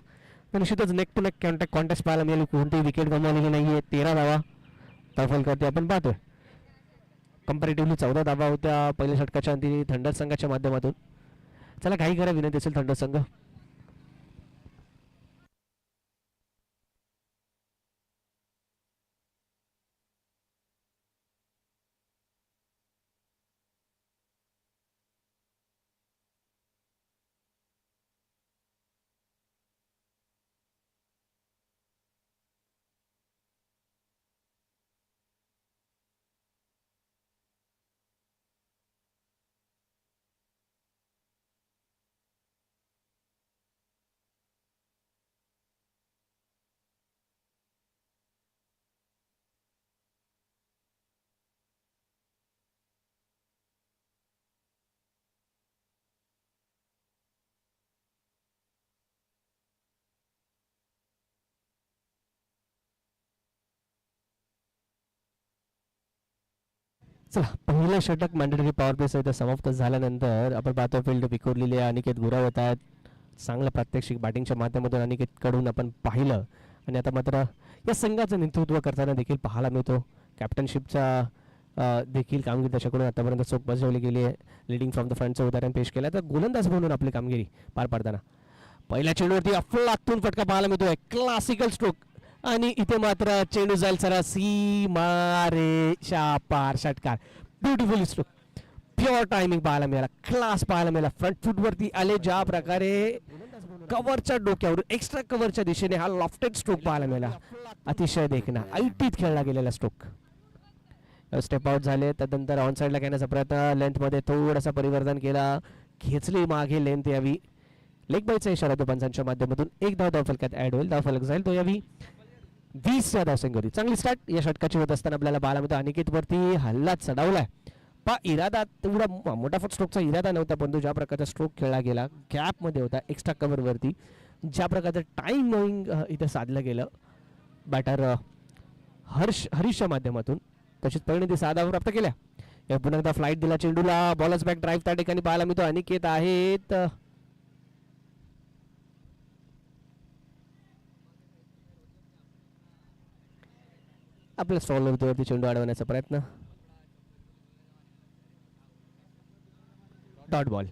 निश्चितच नेक टू नेक कॉन्टॅक्ट पाहायला मिळेल. कोणतीही विकेट गमावलेली नाहीये. 13 धावा दाखल करते आपण पाहतोय. कंपॅरेटिव्हली 14 धावा होत्या पहिल्या षटकाच्या अंती थंडर संघाच्या माध्यमातून. चला काही करा विनंती असेल थंडर संघ. चला पहिलं षटक मॅन्डेटरी पॉवर प्ले सहित समाप्त झाल्यानंतर आपण पाहतो फील्ड विखुरलेली आहे. अनिकेत गुराव होत आहेत. चांगलं प्रात्यक्षिक बॅटिंगच्या माध्यमातून अनिकेत कडून आपण पाहिलं आणि आता मात्र या संघाचं नेतृत्व करताना देखील पाहायला मिळतो. कॅप्टनशिपचा देखील कामगिरी त्याच्याकडून आतापर्यंत चोख बजावली गेली आहे. लिडिंग फ्रॉम द फ्रंटचं उदाहरण पेश केलं तर गोलंदाज म्हणून आपली कामगिरी पार पाडताना पहिल्या चेंडूवरती अफलातून फटका पाहायला मिळतोय. क्लासिकल स्ट्रोक आणि इथे मात्र चेंडू जाईल सरासी मारे शापार षटकार. ब्युटिफुल स्ट्रोक, प्युअर टायमिंग पाहायला मिळाला, क्लास पाहायला मिळाला. फ्रंट फूट वरती आले ज्या प्रकारे कव्हरच्या डोक्यावर एक्स्ट्रा कव्हरच्या दिशेने हा लॉफ्टेड स्ट्रोक पाहायला मिळाला. अतिशय देखणा ऐटीत खेळला गेलेला स्ट्रोक. स्टेप आउट झाले त्यानंतर ऑन साईडला घेण्याचा प्रयत्न, लेंथ मध्ये थोडासा परिवर्तन केला, खेचली मागे लेंथ यावी. लेग बाईटचा इशारा तो पंचांच्या माध्यमातून एक धाव धावफलकात ऍड होईल. धावफलक जाईल तो यावी 20 या धावसंख्येवरती. चांगली स्टार्ट या षटकाची होत असताना आपल्याला पाहायला मिळतो. अनिकेत वरती हल्ला चढवलाय इरादा तेवढा मोठा स्ट्रोकचा इरादा नव्हता परंतु ज्या प्रकारचा स्ट्रोक खेळला गेला गॅप मध्ये होता एक्स्ट्रा कव्हर वरती, ज्या प्रकारचं टाइम नोईंग इथे साधलं गेलं बॅटर हरीशच्या माध्यमातून तशीच परिणिती 6 धावा प्राप्त केल्या. या पुन्हा एकदा फ्लाईट दिला चेंडूला, बॉलर्स बॅक ड्राईव्ह त्या ठिकाणी पाहायला मिळतो. अनिकेत आहेत आपल्या स्टॉलवरती चेंडू अडवण्याचा प्रयत्न, डॉट बॉल.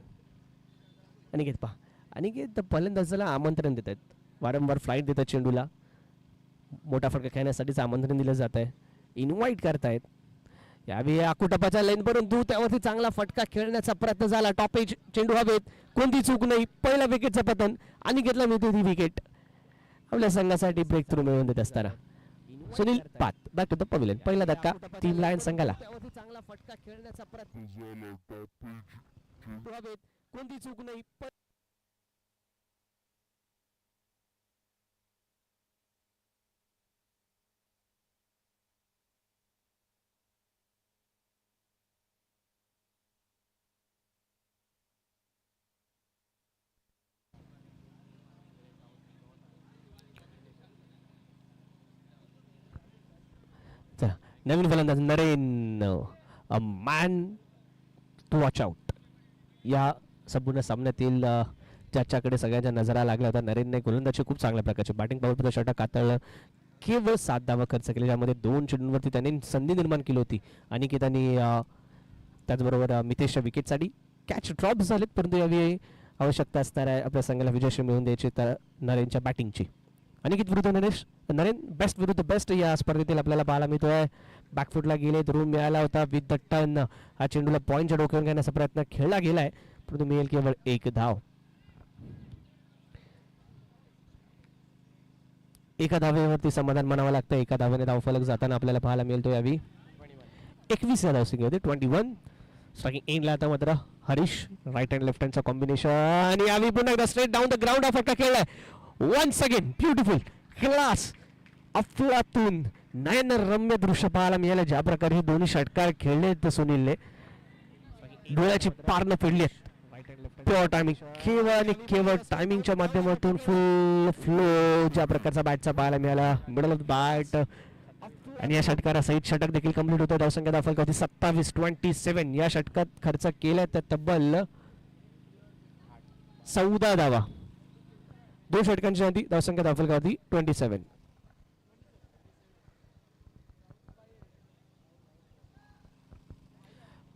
अनिकेत पहा, अनिकेत फलंदाजाला आमंत्रण देत आहेत, वारंवार फ्लाईट देतात चेंडूला, मोठा फटका खेळण्यासाठीच आमंत्रण दिलं जात आहे, इन्व्हाइट करतायत. यावेळी आकुटपाच्या लाईन परंतु त्यावरती चांगला फटका खेळण्याचा प्रयत्न झाला. टॉप एज चेंडू हवेत, कोणती चूक नाही, पहिल्या विकेटचं पतन अनिकेतला मिळते ती विकेट. आपल्या संघासाठी ब्रेक थ्रू मिळवून देत असताना सुनील पात बॅक टू द पवेलियन. पहिला धक्का टीम लायन संघाला. चांगला फटका खेळण्याचा प्रयत्न, कोणती चूक नाही. नवीन फलंदाज Naren, a man to watch out. या संपूर्ण सामन्यातील ज्याच्याकडे सगळ्यांच्या नजरा लागल्या होत्या नरेनने गोलंदाजी खूप चांगल्या प्रकारचे बॅटिंग पावर षटक हाताळलं. केवळ 7 धावा खर्च केले, ज्यामध्ये 2 चेंडूंवरती त्याने संधी निर्माण केली होती. अनिकेतांनी त्याचबरोबर मितेशच्या विकेटसाठी कॅच ड्रॉप झालेत परंतु यावेळी आवश्यकता असणार आहे आपल्या संघाला विजयश्री मिळवून द्यायची तर नरेनच्या बॅटिंगची. अनिकेत विरुद्ध नरेन बेस्ट विरुद्ध बेस्ट या स्पर्धेतील आपल्याला पाहायला मिळतोय. बॅकफुटला गेले, रूम मिळाला होता विथ द टर्न. हा चेंडूला पॉईंटच्या डोक्यावर घेण्याचा प्रयत्न खेळला गेलाय परंतु मिळेल केवळ 1 धाव. एका धावेवरती समाधान मानावं लागतं. एका धावेने धावफलक जाताना आपल्याला पाहायला मिळतो. यावी 21 या धावसंख्येमध्ये 21. स्ट्रायकिंग एंडला आता मात्र हरीश, राईट हँड लेफ्ट हँडचा कॉम्बिनेशन आणि यावी पुन्हा एकदा स्ट्रेट डाऊन द ग्राउंड हा फटका खेळलाय. वन्स अगेन ब्युटिफुल क्लास अफलातून नयन रम्य दृश्य पाहायला मिळालं. ज्या प्रकारे हे दोन्ही षटकार खेळले तर सुनीलने डोळ्याची पारणं फेडली. प्युअर टायमिंग, केवळ आणि केवळ टायमिंगच्या माध्यमातून फुल फ्लो ज्या प्रकारचा बॅटचा पाहायला मिळाला. मिडल ऑफ बॅट आणि या षटकारासहित षटक देखील कंप्लीट होतं. धावसंख्या दाखल 27-27. या षटकात खर्च केल्या तर तब्बल 14 धावा. 2 षटकांच्या आधी धावसंख्या दाखल 27.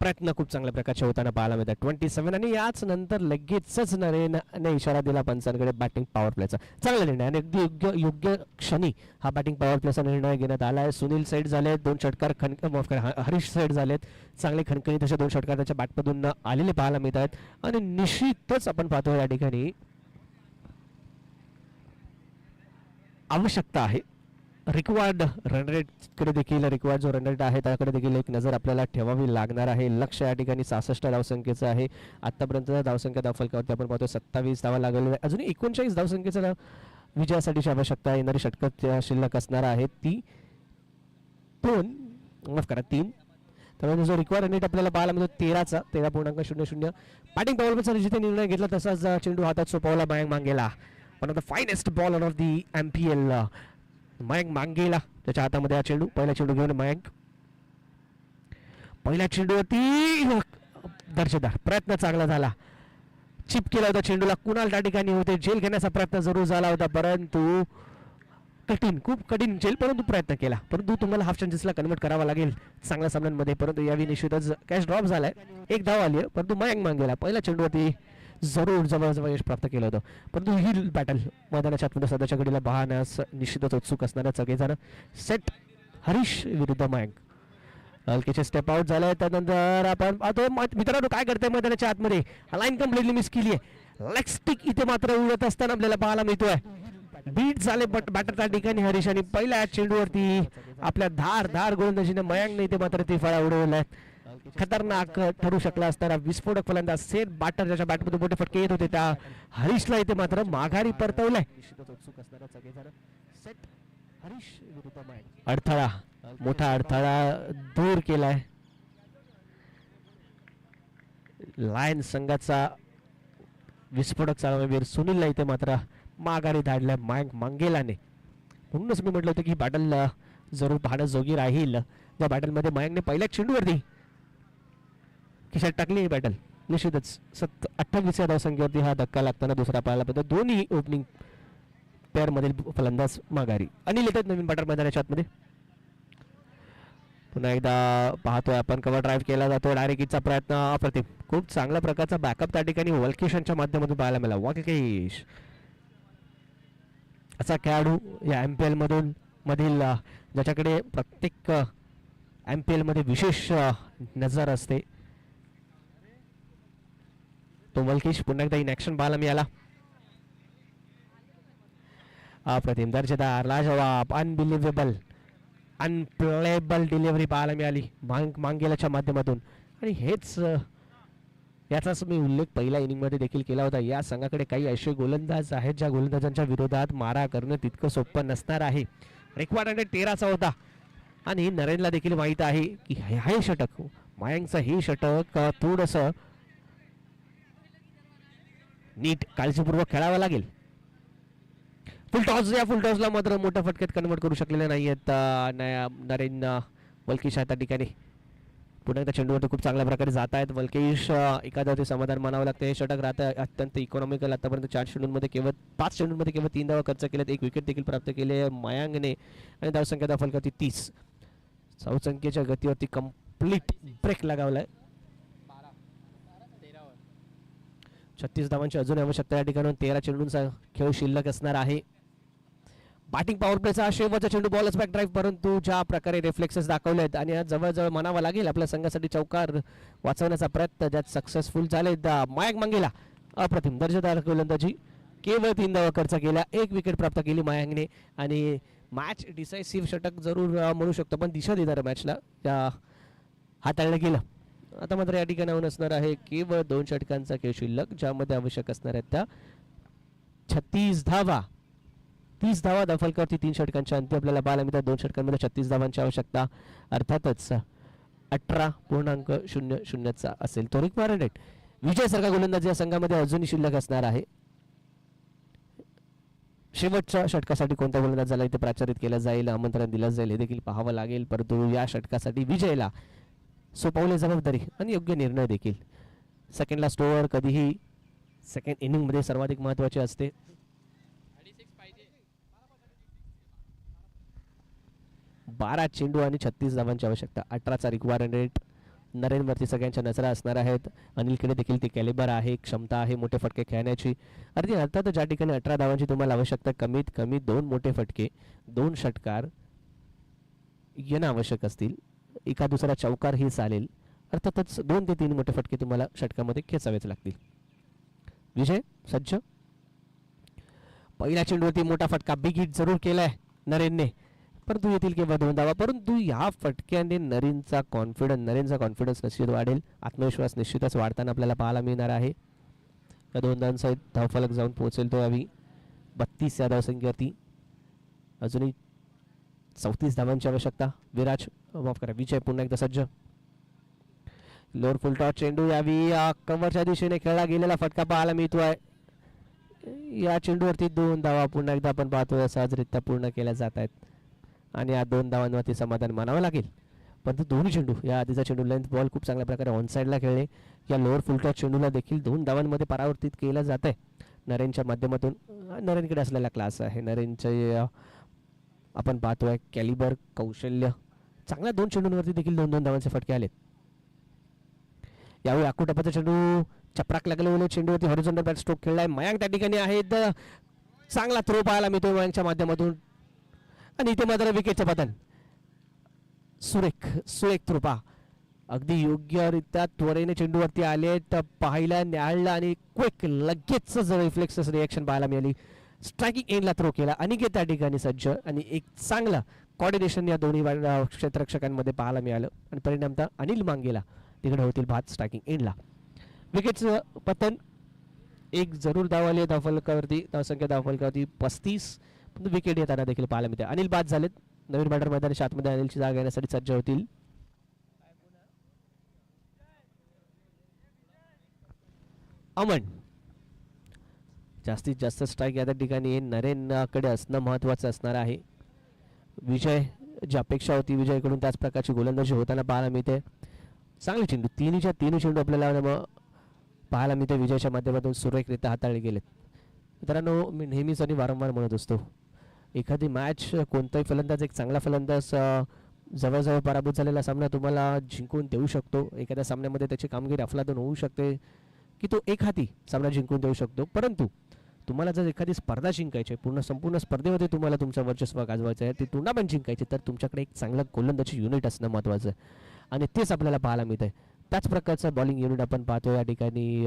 प्रयत्न खूप चांगल्या प्रकारचे होताना पाहायला मिळतात. 27 आणि याच नंतर लगेचच नरेनने इशारा दिला पंचांकडे बॅटिंग पॉवर प्लेचा. चांगला निर्णय आणि अगदी योग्य क्षणी हा बॅटिंग पॉवर प्लेचा निर्णय घेण्यात आला आहे. सुनील सेट झाले 2 षटकार, हरीश सेट झालेत. चांगले खणखणीत असे 2 षटकार त्याच्या बॅटमधून आलेले पाहायला मिळत आहेत. आणि निश्चितच आपण पाहतो या ठिकाणी आवश्यकता आहे रिक्वायर्ड रन रेट कडे देखील, रिक्वायर्ड जो रन रेट आहे त्याकडे देखील एक नजर आपल्याला ठेवावी लागणार आहे. लक्ष या ठिकाणी 66 धावसंख्येचं आहे. आतापर्यंत धावसंख्या दाखल आपण पाहतो 27 धावा लागलेल्या आहे. अजून 39 धावसंख्येचं विजयासाठीची आवश्यकता येणारी षटक शिल्लक असणार आहे ती 3. त्यामुळे जो रिक्वायर्ड रन रेट आपल्याला पाहायला मिळतो 13.00. बॅटिंग पॉवरचा जिथे निर्णय घेतला तसाच चेंडू हातात सोपवला मयांक मांगेला. One of the finest bowler of the MPL Mayank मांगेला. त्याच्या हातामध्ये हा चेंडू, पहिला चेंडू घेऊन मयांक पहिल्या चेंडूवरती दर्जेदार प्रयत्न चांगला झाला. चिप केला होता चेंडूला. कुणाल त्या ठिकाणी होते, जेल घेण्याचा प्रयत्न जरूर झाला होता परंतु खूप कठीण जेल, परंतु प्रयत्न केला. परंतु तुम्हाला हाफ चान्सेसला कन्वर्ट करावा लागेल चांगल्या सामन्यांमध्ये. परंतु यावेळी निश्चितच कॅच ड्रॉप झालाय. 1 धाव आली आहे परंतु मयांक मांगेला पहिल्या चेंडूवरती जरूर जवळजवळ यश प्राप्त केलं होतं. परंतु ही बॅटल मैदानाच्या आतमध्ये सध्याच्या घडीला पाहण्यास निश्चितच उत्सुक असणाऱ्या सगळेजण. सेट हरीश विरुद्ध मयांक. हलकेचे स्टेप आउट झाले. त्यानंतर आपण पाहतो मित्रांनो काय करते मैदानाच्या आतमध्ये. लाईन कम्प्लिटली मिस केली आहे. लेग स्टिक इथे मात्र उडत असताना आपल्याला पाहायला मिळतोय. बीट झाले बॅटर त्या ठिकाणी हरीश आणि पहिल्या चेंडूवरती आपल्या धार गोलंदाजीने मयांकने इथे मात्र ती फळा उडवलाय. खतरनाक ठरू शकला असणारा विस्फोटक फलंदाज सेट बॅटर ज्याच्या बॅटमध्ये मोठे फटके येत होते त्या हरीशला इथे मात्र माघारी परतवलाय. अडथळा, मोठा अडथळा दूर केलाय. लायन संघाचा विस्फोटक चालवीर सुनीलला इथे मात्र माघारी धाडलाय मयांक मांगेलाने. म्हणूनच मी म्हटलं होतं की ही बॅटल जरूर पाहण्याजोगी राहील. त्या बॅटलमध्ये मयांकने पहिल्या चेंडूवरती खिशात टाकली ही बॅटल. निश्चितच 28व्या धावसंख्येवरती हा धक्का लागताना दुसरा पाहायला पाहिजे. दोन्ही ओपनिंग पेअर मधील फलंदाज माघारी. अनिल येतात नवीन बॅटर मैदानाच्या आतमध्ये. पुन्हा एकदा पाहतोय आपण कव्हर ड्राईव्ह केला जातोय. डायरेक्ट हिटचा प्रयत्न अप्रतिम. खूप चांगल्या प्रकारचा बॅकअप त्या ठिकाणी वल्केशांच्या माध्यमातून पाहायला मिळाला. वल्केश असा खेळाडू या MPL मधील ज्याच्याकडे प्रत्येक MPL मध्ये विशेष नजर असते तो वल्केश पुन्हा एकदा इन ऍक्शन पाहायला मिळाला. अप्रतिम, दर्जेदार, लाजवाब, अनबिलिव्हेबल, अनप्लेबल डिलिव्हरी पाहायला मिळाली मांगेलाच्या माध्यमातून. आणि हेच याचाच मी उल्लेख पहिल्या इनिंग मध्ये देखील केला होता. या संघाकडे काही असे गोलंदाज आहेत ज्या गोलंदाजांच्या विरोधात मारा करणं तितकं सोपं नसणार आहे. रिक्वायर्ड 13चा होता आणि नरेनला देखील माहित आहे की हे षटक मयांकचं हे षटक थोडंसं नीट काळजीपूर्वक खेळावं लागेल. फुल टॉसला मात्र मोठ्या फटक्यात कन्वर्ट करू शकलेले नाहीयेत नरेन. वल्केश त्या ठिकाणी पुन्हा एकदा चेंडूवरती खूप चांगल्या प्रकारे जात आहेत वल्केश. एखाद्या समाधान मानावं लागतं. हे षटक राहतं अत्यंत इकॉनॉमिकल. आतापर्यंत 5 चेंडूंमध्ये केवळ 3 धावा खर्च केल्यात. 1 विकेट देखील प्राप्त केले मयांकने आणि धावसंख्या फलकावरती 30. धावसंख्येच्या गतीवरती कम्प्लीट ब्रेक लगावलाय. 36 धावांची अजून आवश्यकता या ठिकाणी. 13 चेंडूंचा खेळ शिल्लक असणार आहे. बॅटिंग पॉवर प्लेचा शेवटचा चेंडू बॉलच बॅक ड्राईव्ह, परंतु ज्या प्रकारे रिफ्लेक्सेस दाखवलेत आणि जवळजवळ म्हणावं लागेल आपल्या संघासाठी चौकार वाचवण्याचा प्रयत्न ज्यात सक्सेसफुल झाले. मयांक मांगेला अप्रतिम दर्जेदार गोलंदाजी. केवळ 3 धावा खर्च केल्या. 1 विकेट प्राप्त केली मयांकने आणि मॅच डिसायसिव्ह षटक जरूर म्हणू शकतो पण दिशा देणाऱ्या मॅचला हाताळलं गेलं. आता मात्र या ठिकाणाहून असणार आहे केवळ 2 षटकांचा खेळ शिल्लक ज्यामध्ये आवश्यक असणार आहेत त्या 36 धावा. 30 धावा दफलकावरती 3 षटकांच्या अंती आपल्याला पाहायला मिळतात. 2 षटकांमध्ये 36 धावांची आवश्यकता अर्थातच 18.00 असेल तो रिक्वायर्ड रेट. विजय सारखा गोलंदाज या संघामध्ये अजूनही शिल्लक असणार आहे. शेवटच्या षटकासाठी कोणत्या गोलंदाजाला इथे प्राचारित केलं जाईल, आमंत्रण दिलं जाईल हे देखील पाहावं लागेल. परंतु या षटकासाठी विजयला सोपवले जबाबदारी आणि योग्य निर्णय देखील. सेकंड लास्ट ओव्हर कधीही सेकंड इनिंगमध्ये सर्वाधिक महत्त्वाचे असते. 12 चेंडू आणि 36 धावांची आवश्यकता. 18चा रिक्वायर्ड रेट. नरेनवरती सगळ्यांच्या नजरा असणार आहेत. अनिलकडे देखील ती कॅलिबर आहे, क्षमता आहे मोठे फटके खेळण्याची. अगदी अर्थात ज्या ठिकाणी 18 धावांची तुम्हाला आवश्यकता, कमीत कमी 2 मोठे फटके, 2 षटकार येणं आवश्यक असतील. एका दुसरा चौकार ही चालेल. अर्थातच 2 ते 3 मोठे फटके तुम्हाला षटकामध्ये खेचावेच लागतील. विजय सज्ज. पहिल्या चेंडूवरती मोठा फटका, बिग हिट जरूर केलाय नरेनने, परंतु येतील केव्हा 2 धावा. परंतु या फटक्याने नरेनचा कॉन्फिडन्स निश्चित वाढेल. आत्मविश्वास निश्चितच वाढताना आपल्याला पाहायला मिळणार आहे. या 2 धावांसहित धावफलक जाऊन पोहोचेल तो यावी 32 या धावसंख्येवरती. अजूनही 34 धावांची आवश्यकता. माफ करा, विजय पुन्हा एकदा सज्ज. लोअर फुल टॉस चेंडू यावी कव्हरच्या दिशेने खेळला गेलेला फटका पाहायला मिळतोय. या चेंडूवरती 2 धावा पुन्हा एकदा आपण पाहतोय सहजरित्या पूर्ण केल्या जात आहेत आणि या 2 धावांवरती समाधान मानावं लागेल. परंतु दोन्ही चेंडू, या आधीचा चेंडू लेंथ बॉल खूप चांगल्या प्रकारे ऑन साईडला खेळले. या लोअर फुल टॉस चेंडूला देखील 2 धावांमध्ये परावर्तित केलं जात आहे नरेनच्या माध्यमातून. नरेनकडे असलेला क्लास आहे. नरेनचे आपण पाहतोय कॅलिबर, कौशल्य चांगल्या 2 चेंडूंवरती देखील 2-2 धावांचे फटके आलेत. यावेळी आकुटप्पाचा चेंडू चपराक लागलेल्या चेंडूवरती हॉरिझॉन्टल बॅट स्ट्रोक खेळलाय. मयांक त्या ठिकाणी आहेत. चांगला थ्रो पाहायला मिळतो मयांकच्या माध्यमातून आणि इथे मात्र विकेटचं पतन. सुरेख थ्रो पहा, अगदी योग्यरित्या त्वरेने चेंडूवरती आले तर पाहायला न्याळला आणि क्विक लगेच रिफ्लेक्स रिॲक्शन पाहायला मिळाली. स्ट्रायकिंग एंडला थ्रो केला. अनिकेत त्या ठिकाणी सज्ज आणि एक चांगला कॉर्डिनेशन या दोन्ही क्षेत्ररक्षकांमध्ये पाहायला मिळालं आणि परिणामतः अनिल मांगेला तिकडे होतील भात स्ट्रायकिंग एंडला. विकेटचं पतन. एक जरूर धाव आली धावफलकावरती, धावफलकावरती 35. विकेट येताना देखील पाहायला मिळते. अनिल बाद झालेत. नवीन बॅटर मैदानाच्या आतमध्ये अनिलची जागा घेण्यासाठी सज्ज होतील. अमन जास्तीत जास्त स्ट्राईक या ठिकाणी नरेनकडे असणं महत्वाचं असणार आहे. विजय जी अपेक्षा होती विजयकडून त्याच प्रकारची गोलंदाजी होताना पाहायला मिळते. चांगले चेंडू, तिन्हीच्या तिन्ही चेंडू आपल्याला पाहायला मिळते विजयच्या माध्यमातून सुरेखरित्या हाताळले गेलेत. मित्रांनो, मी नेहमीच आणि वारंवार म्हणत असतो, एखादी मॅच कोणताही फलंदाज, एक चांगला फलंदाज जवळजवळ पराभूत झालेला सामना तुम्हाला जिंकून देऊ शकतो. एखाद्या सामन्यामध्ये त्याची कामगिरी अफलातून होऊ शकते की तो एक हाती सामना जिंकून देऊ शकतो. परंतु तुम्हाला जर एखादी स्पर्धा जिंकायची आहे, संपूर्ण स्पर्धेमध्ये तुम्हाला तुमचं वर्चस्व गाजवायचं आहे, ती टुर्नामेंट जिंकायची, तर तुमच्याकडे एक चांगलं गोलंदाजी युनिट असणं महत्त्वाचं आहे आणि तेच आपल्याला पाहायला मिळत आहे. त्याच प्रकारचं बॉलिंग युनिट आपण पाहतो या ठिकाणी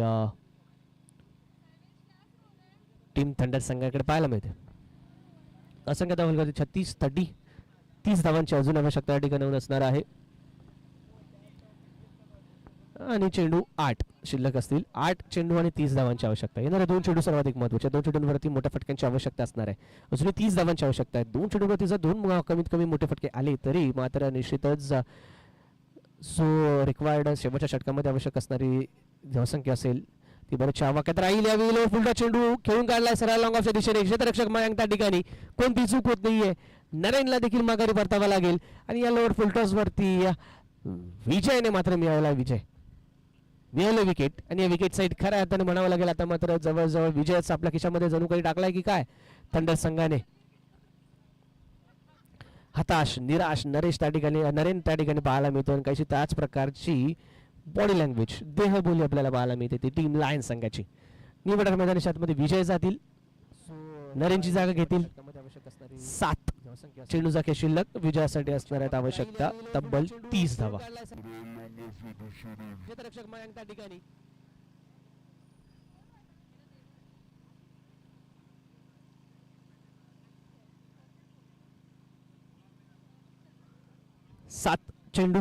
टीम थंडर संघाकडे पाहायला मिळते. असंख्य धावा 30 धावांची अजून आवश्यकता या ठिकाणी असणार आहे आणि चेंडू 8 शिल्लक असतील. 8 चेंडू आणि 30 धावांची आवश्यकता. येणारे 2 चेंडू सर्वाधिक महत्त्वाचे. 2 चेंडूंवरती मोठ्या फटक्यांची आवश्यकता असणार आहे. अजून 30 धावांची आवश्यकता आहे. 2 चेंडूंवरती जर 2 कमीत कमी मोठे फटके आले तरी मात्र निश्चितच जो रिक्वायर्ड शेवटच्या षटकामध्ये आवश्यक असणारी धावसंख्या असेल ती बरेचशा आवाक्यात राहील. यावेळी फुलटा चेंडू खेळून काढलाय सरळ लॉंग ऑफच्या दिशेने. क्षेत्ररक्षक मयांक त्या ठिकाणी, कोणती चूक होत नाहीये. नरेनला देखील माघारी परतावा लागेल आणि या लोअर फुलटॉस वरती विजयने मात्र मिळालं विकेट आणि या विकेट साईड खऱ्या अर्थाने म्हणावं लागेल आता मात्र जवळजवळ विजयच आपल्या खिशामध्ये जणू काही टाकलाय की काय थंडर संघाने. हताश, निराश नरेन त्या ठिकाणी पाहायला मिळतो आणि काही त्याच प्रकारची बॉडी लँग्वेज, देहबोली आपल्याला पाहायला मिळते ती टीम लायन्स संघाची. निवडक मैदानाच्या आतमध्ये विजय जातील, नरेनची जागा घेतील. 7 चेंडूचा खेळ शिल्लक. विजयासाठी असणार आहेत आवश्यकता तब्बल 30 धावा. क्षेत्ररक्षक मयांक त्या ठिकाणी 7 चेंडू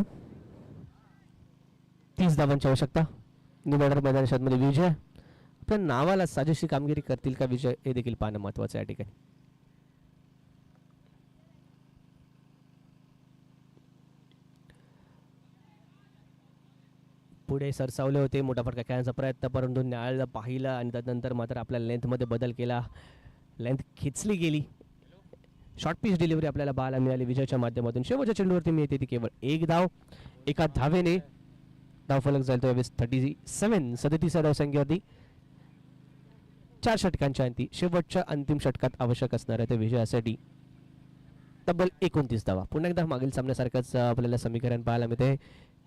30 धावांची आवश्यकता. निवडक मैदानाच्या आतमध्ये विजय आपल्या नावाला साजेशी कामगिरी करतील का विजय हे देखील पाहणं महत्वाचं आहे या ठिकाणी. पुढे सरसावले होते, मोठा फटका खेळण्याचा प्रयत्न, परंतु न्यायालयाला पाहिलं आणि त्यानंतर मात्र आपल्या लेंथमध्ये बदल केला. लेंथ खेचली गेली. शॉर्ट पिच डिलिव्हरी आपल्याला पाहायला मिळाली विजयाच्या माध्यमातून. शेवटच्या चेंडूवरती मिळते ती केवळ एक धाव. एका धावेने धावफलक जाईल तो यावेळेस 37 धावसंख्येवरती. 4 षटकांच्या अंती शेवटच्या अंतिम षटकात आवश्यक असणार आहे त्या विजयासाठी तब्बल 29 धावा. पुन्हा एकदा मागील सामन्यासारखंच आपल्याला समीकरण पाहायला मिळते.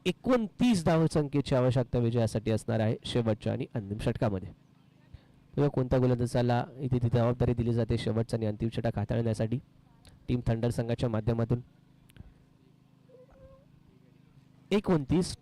29 धावसंख्येची आवश्यकता विजयासाठी असणार आहे शेवटच्या आणि अंतिम षटकामध्ये. तेव्हा कोणत्या गोलंदाजाला इथे ती जबाबदारी दिली जाते शेवटचा आणि अंतिम षटक हाताळण्यासाठी टीम थंडर संघाच्या माध्यमातून. 29.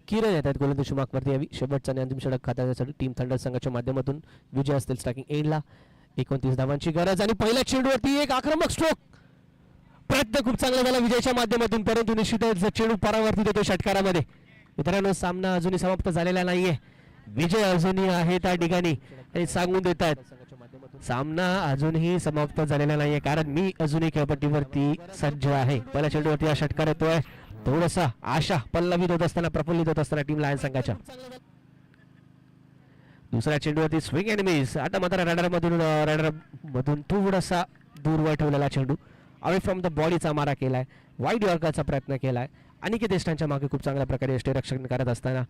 किरण येतात गोलंदाजी मार्कवरती यावी. शेवटचा आणि अंतिम षटक हाताळण्यासाठी टीम थंडर संघाच्या माध्यमातून विजय असतील स्ट्रायकिंग एंडला. 29 धावांची गरज आणि पहिल्या चेंडूवरती एक आक्रमक स्ट्रोक. प्रयत्न खूप चांगला झाला विजयाच्या माध्यमातून परंतु निश्चितच चेंडू परावर्तित होतो षटकारामध्ये. मित्रांनो सामना अजूनही समाप्त झालेला नाहीये. विजय अजूनही आहे त्या ठिकाणी आणि सांगून देतात सामना अजूनही समाप्त झालेला नाहीये कारण मी अजूनही खेळपट्टीवरती सज्ज आहे. पहिल्या चेंडूवरती हा षटकार येतोय. थोडासा आशा पल्लवित होत असताना प्रफुल्लित होत असताना टीम लायन संघाच्या. दुसऱ्या चेंडूवरती स्विंग एंड मिस. आता मात्र रॅडर मधून थोडासा दूरवर ठेवलेला चेंडू अवे फ्रॉम द बॉडीचा मारा केलाय. वाईड यॉर्करचा प्रयत्न केलाय. अनिकेत देशपांडेच्या मागे खूप चांगल्या प्रकारे यष्टीरक्षण करत असताना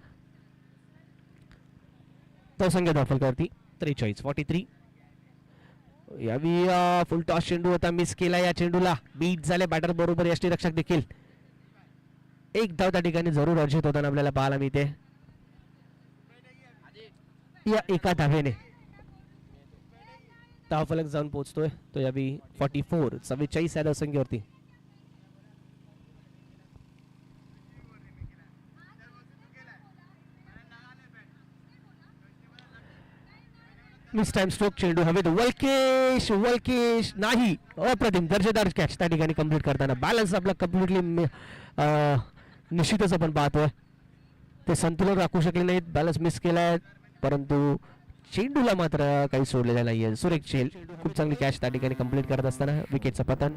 धावसंख्या धावफलकावरती 43. यावी फुल टॉस चेंडू होता मिस केला. या चेंडूला बीट झाले बॅटर बरोबर यष्टीरक्षक देखील. एक धाव त्या ठिकाणी जरूर अर्जित होताना आपल्याला पाहायला मिळते या एका धावेने. धावफलक जाऊन पोहोचतोय तो यावी 44 या धावसंख्येवरती. मिस टाइम स्ट्रोक चेंडू हवेत. वल्केश नाही. अप्रतिम दर्जेदार कॅच त्या ठिकाणी कंप्लीट करताना. बॅलन्स आपला कम्प्लिटली निश्चितच आपण पाहतोय ते संतुलन राखू शकले नाहीत. बॅलन्स मिस केलाय परंतु चेंडूला मात्र काही सोडलेलं नाहीये. सुरेख चेल खूप चांगली कॅच त्या ठिकाणी कंप्लीट करत असताना विकेटचं पतन.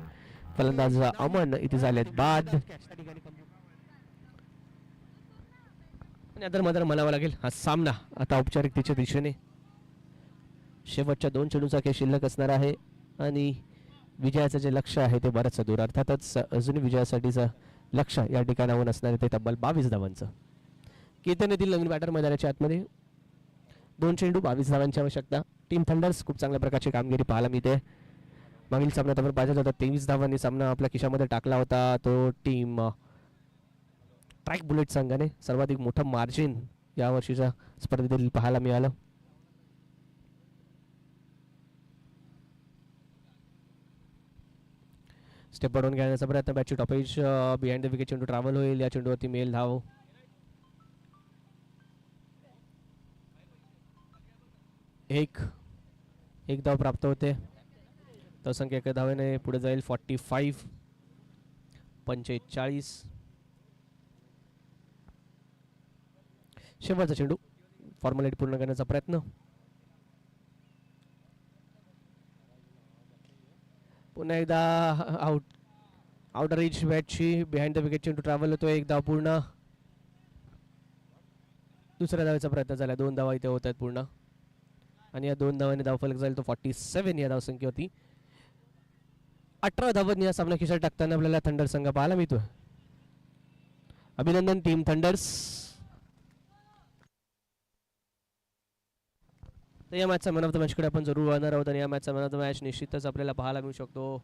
फलंदाज अमन इथे झालेत बाद. आणि मात्र म्हणावं लागेल हा सामना आता औपचारिकतेच्या दिशेने शेवटच्या 2 चेंडूचा खेळ शिल्लक असणार आहे आणि विजयाचं जे लक्ष्य आहे ते बरंच दूर. अर्थातच अजून विजयासाठीचं लक्ष या ठिकाणाहून असणार आहे ते तब्बल 22 धावांचं. केतन येथील नवीन बॅटर मैदानाच्या आतमध्ये 2 चेंडू 22 धावांची आवश्यकता. टीम थंडर्स खूप चांगल्या प्रकारची कामगिरी पाहायला मिळते. मागील सामन्यात आपण पाहिजे होता 23 धावांनी सामना आपल्या खिशामध्ये टाकला होता. तो टीम ट्रॅक बुलेट संघाने सर्वाधिक मोठं मार्जिन या वर्षीच्या स्पर्धेतील पाहायला मिळालं. स्टेप पडून घेण्याचा प्रयत्न. बॅटची टॉपेज बिहाइंड द विकेट चेंडू ट्रॅव्हल होईल. या चेंडूवरती मेल धाव. एक धाव प्राप्त होते. धावसंख्या एका धावेने पुढे जाईल 45. शेवटचा चेंडू फॉर्मॅलिटी पूर्ण करण्याचा प्रयत्न. पुन्हा एकदा आउटर एज बॅटची बिहाइंड द विकेट चेंडू ट्रॅव्हल होतो. एक धाव पूर्ण. दुसऱ्या धावेचा प्रयत्न झाला. 2 धावा इथे होत आहेत पूर्ण आणि या 2 धावांनी धावफलक जाईल तो 47 या धावसंख्येवरती. 18 धावांनी या सामना खिशात टाकताना आपल्याला थंडर संघ पाहायला मिळतोय. अभिनंदन टीम थंडर्स. तर या मॅचचा मॅन ऑफ द मॅचकडे आपण जरूर वळणार आहोत आणि या मॅचचा मॅन ऑफ द मॅच निश्चितच आपल्याला पाहायला मिळू शकतो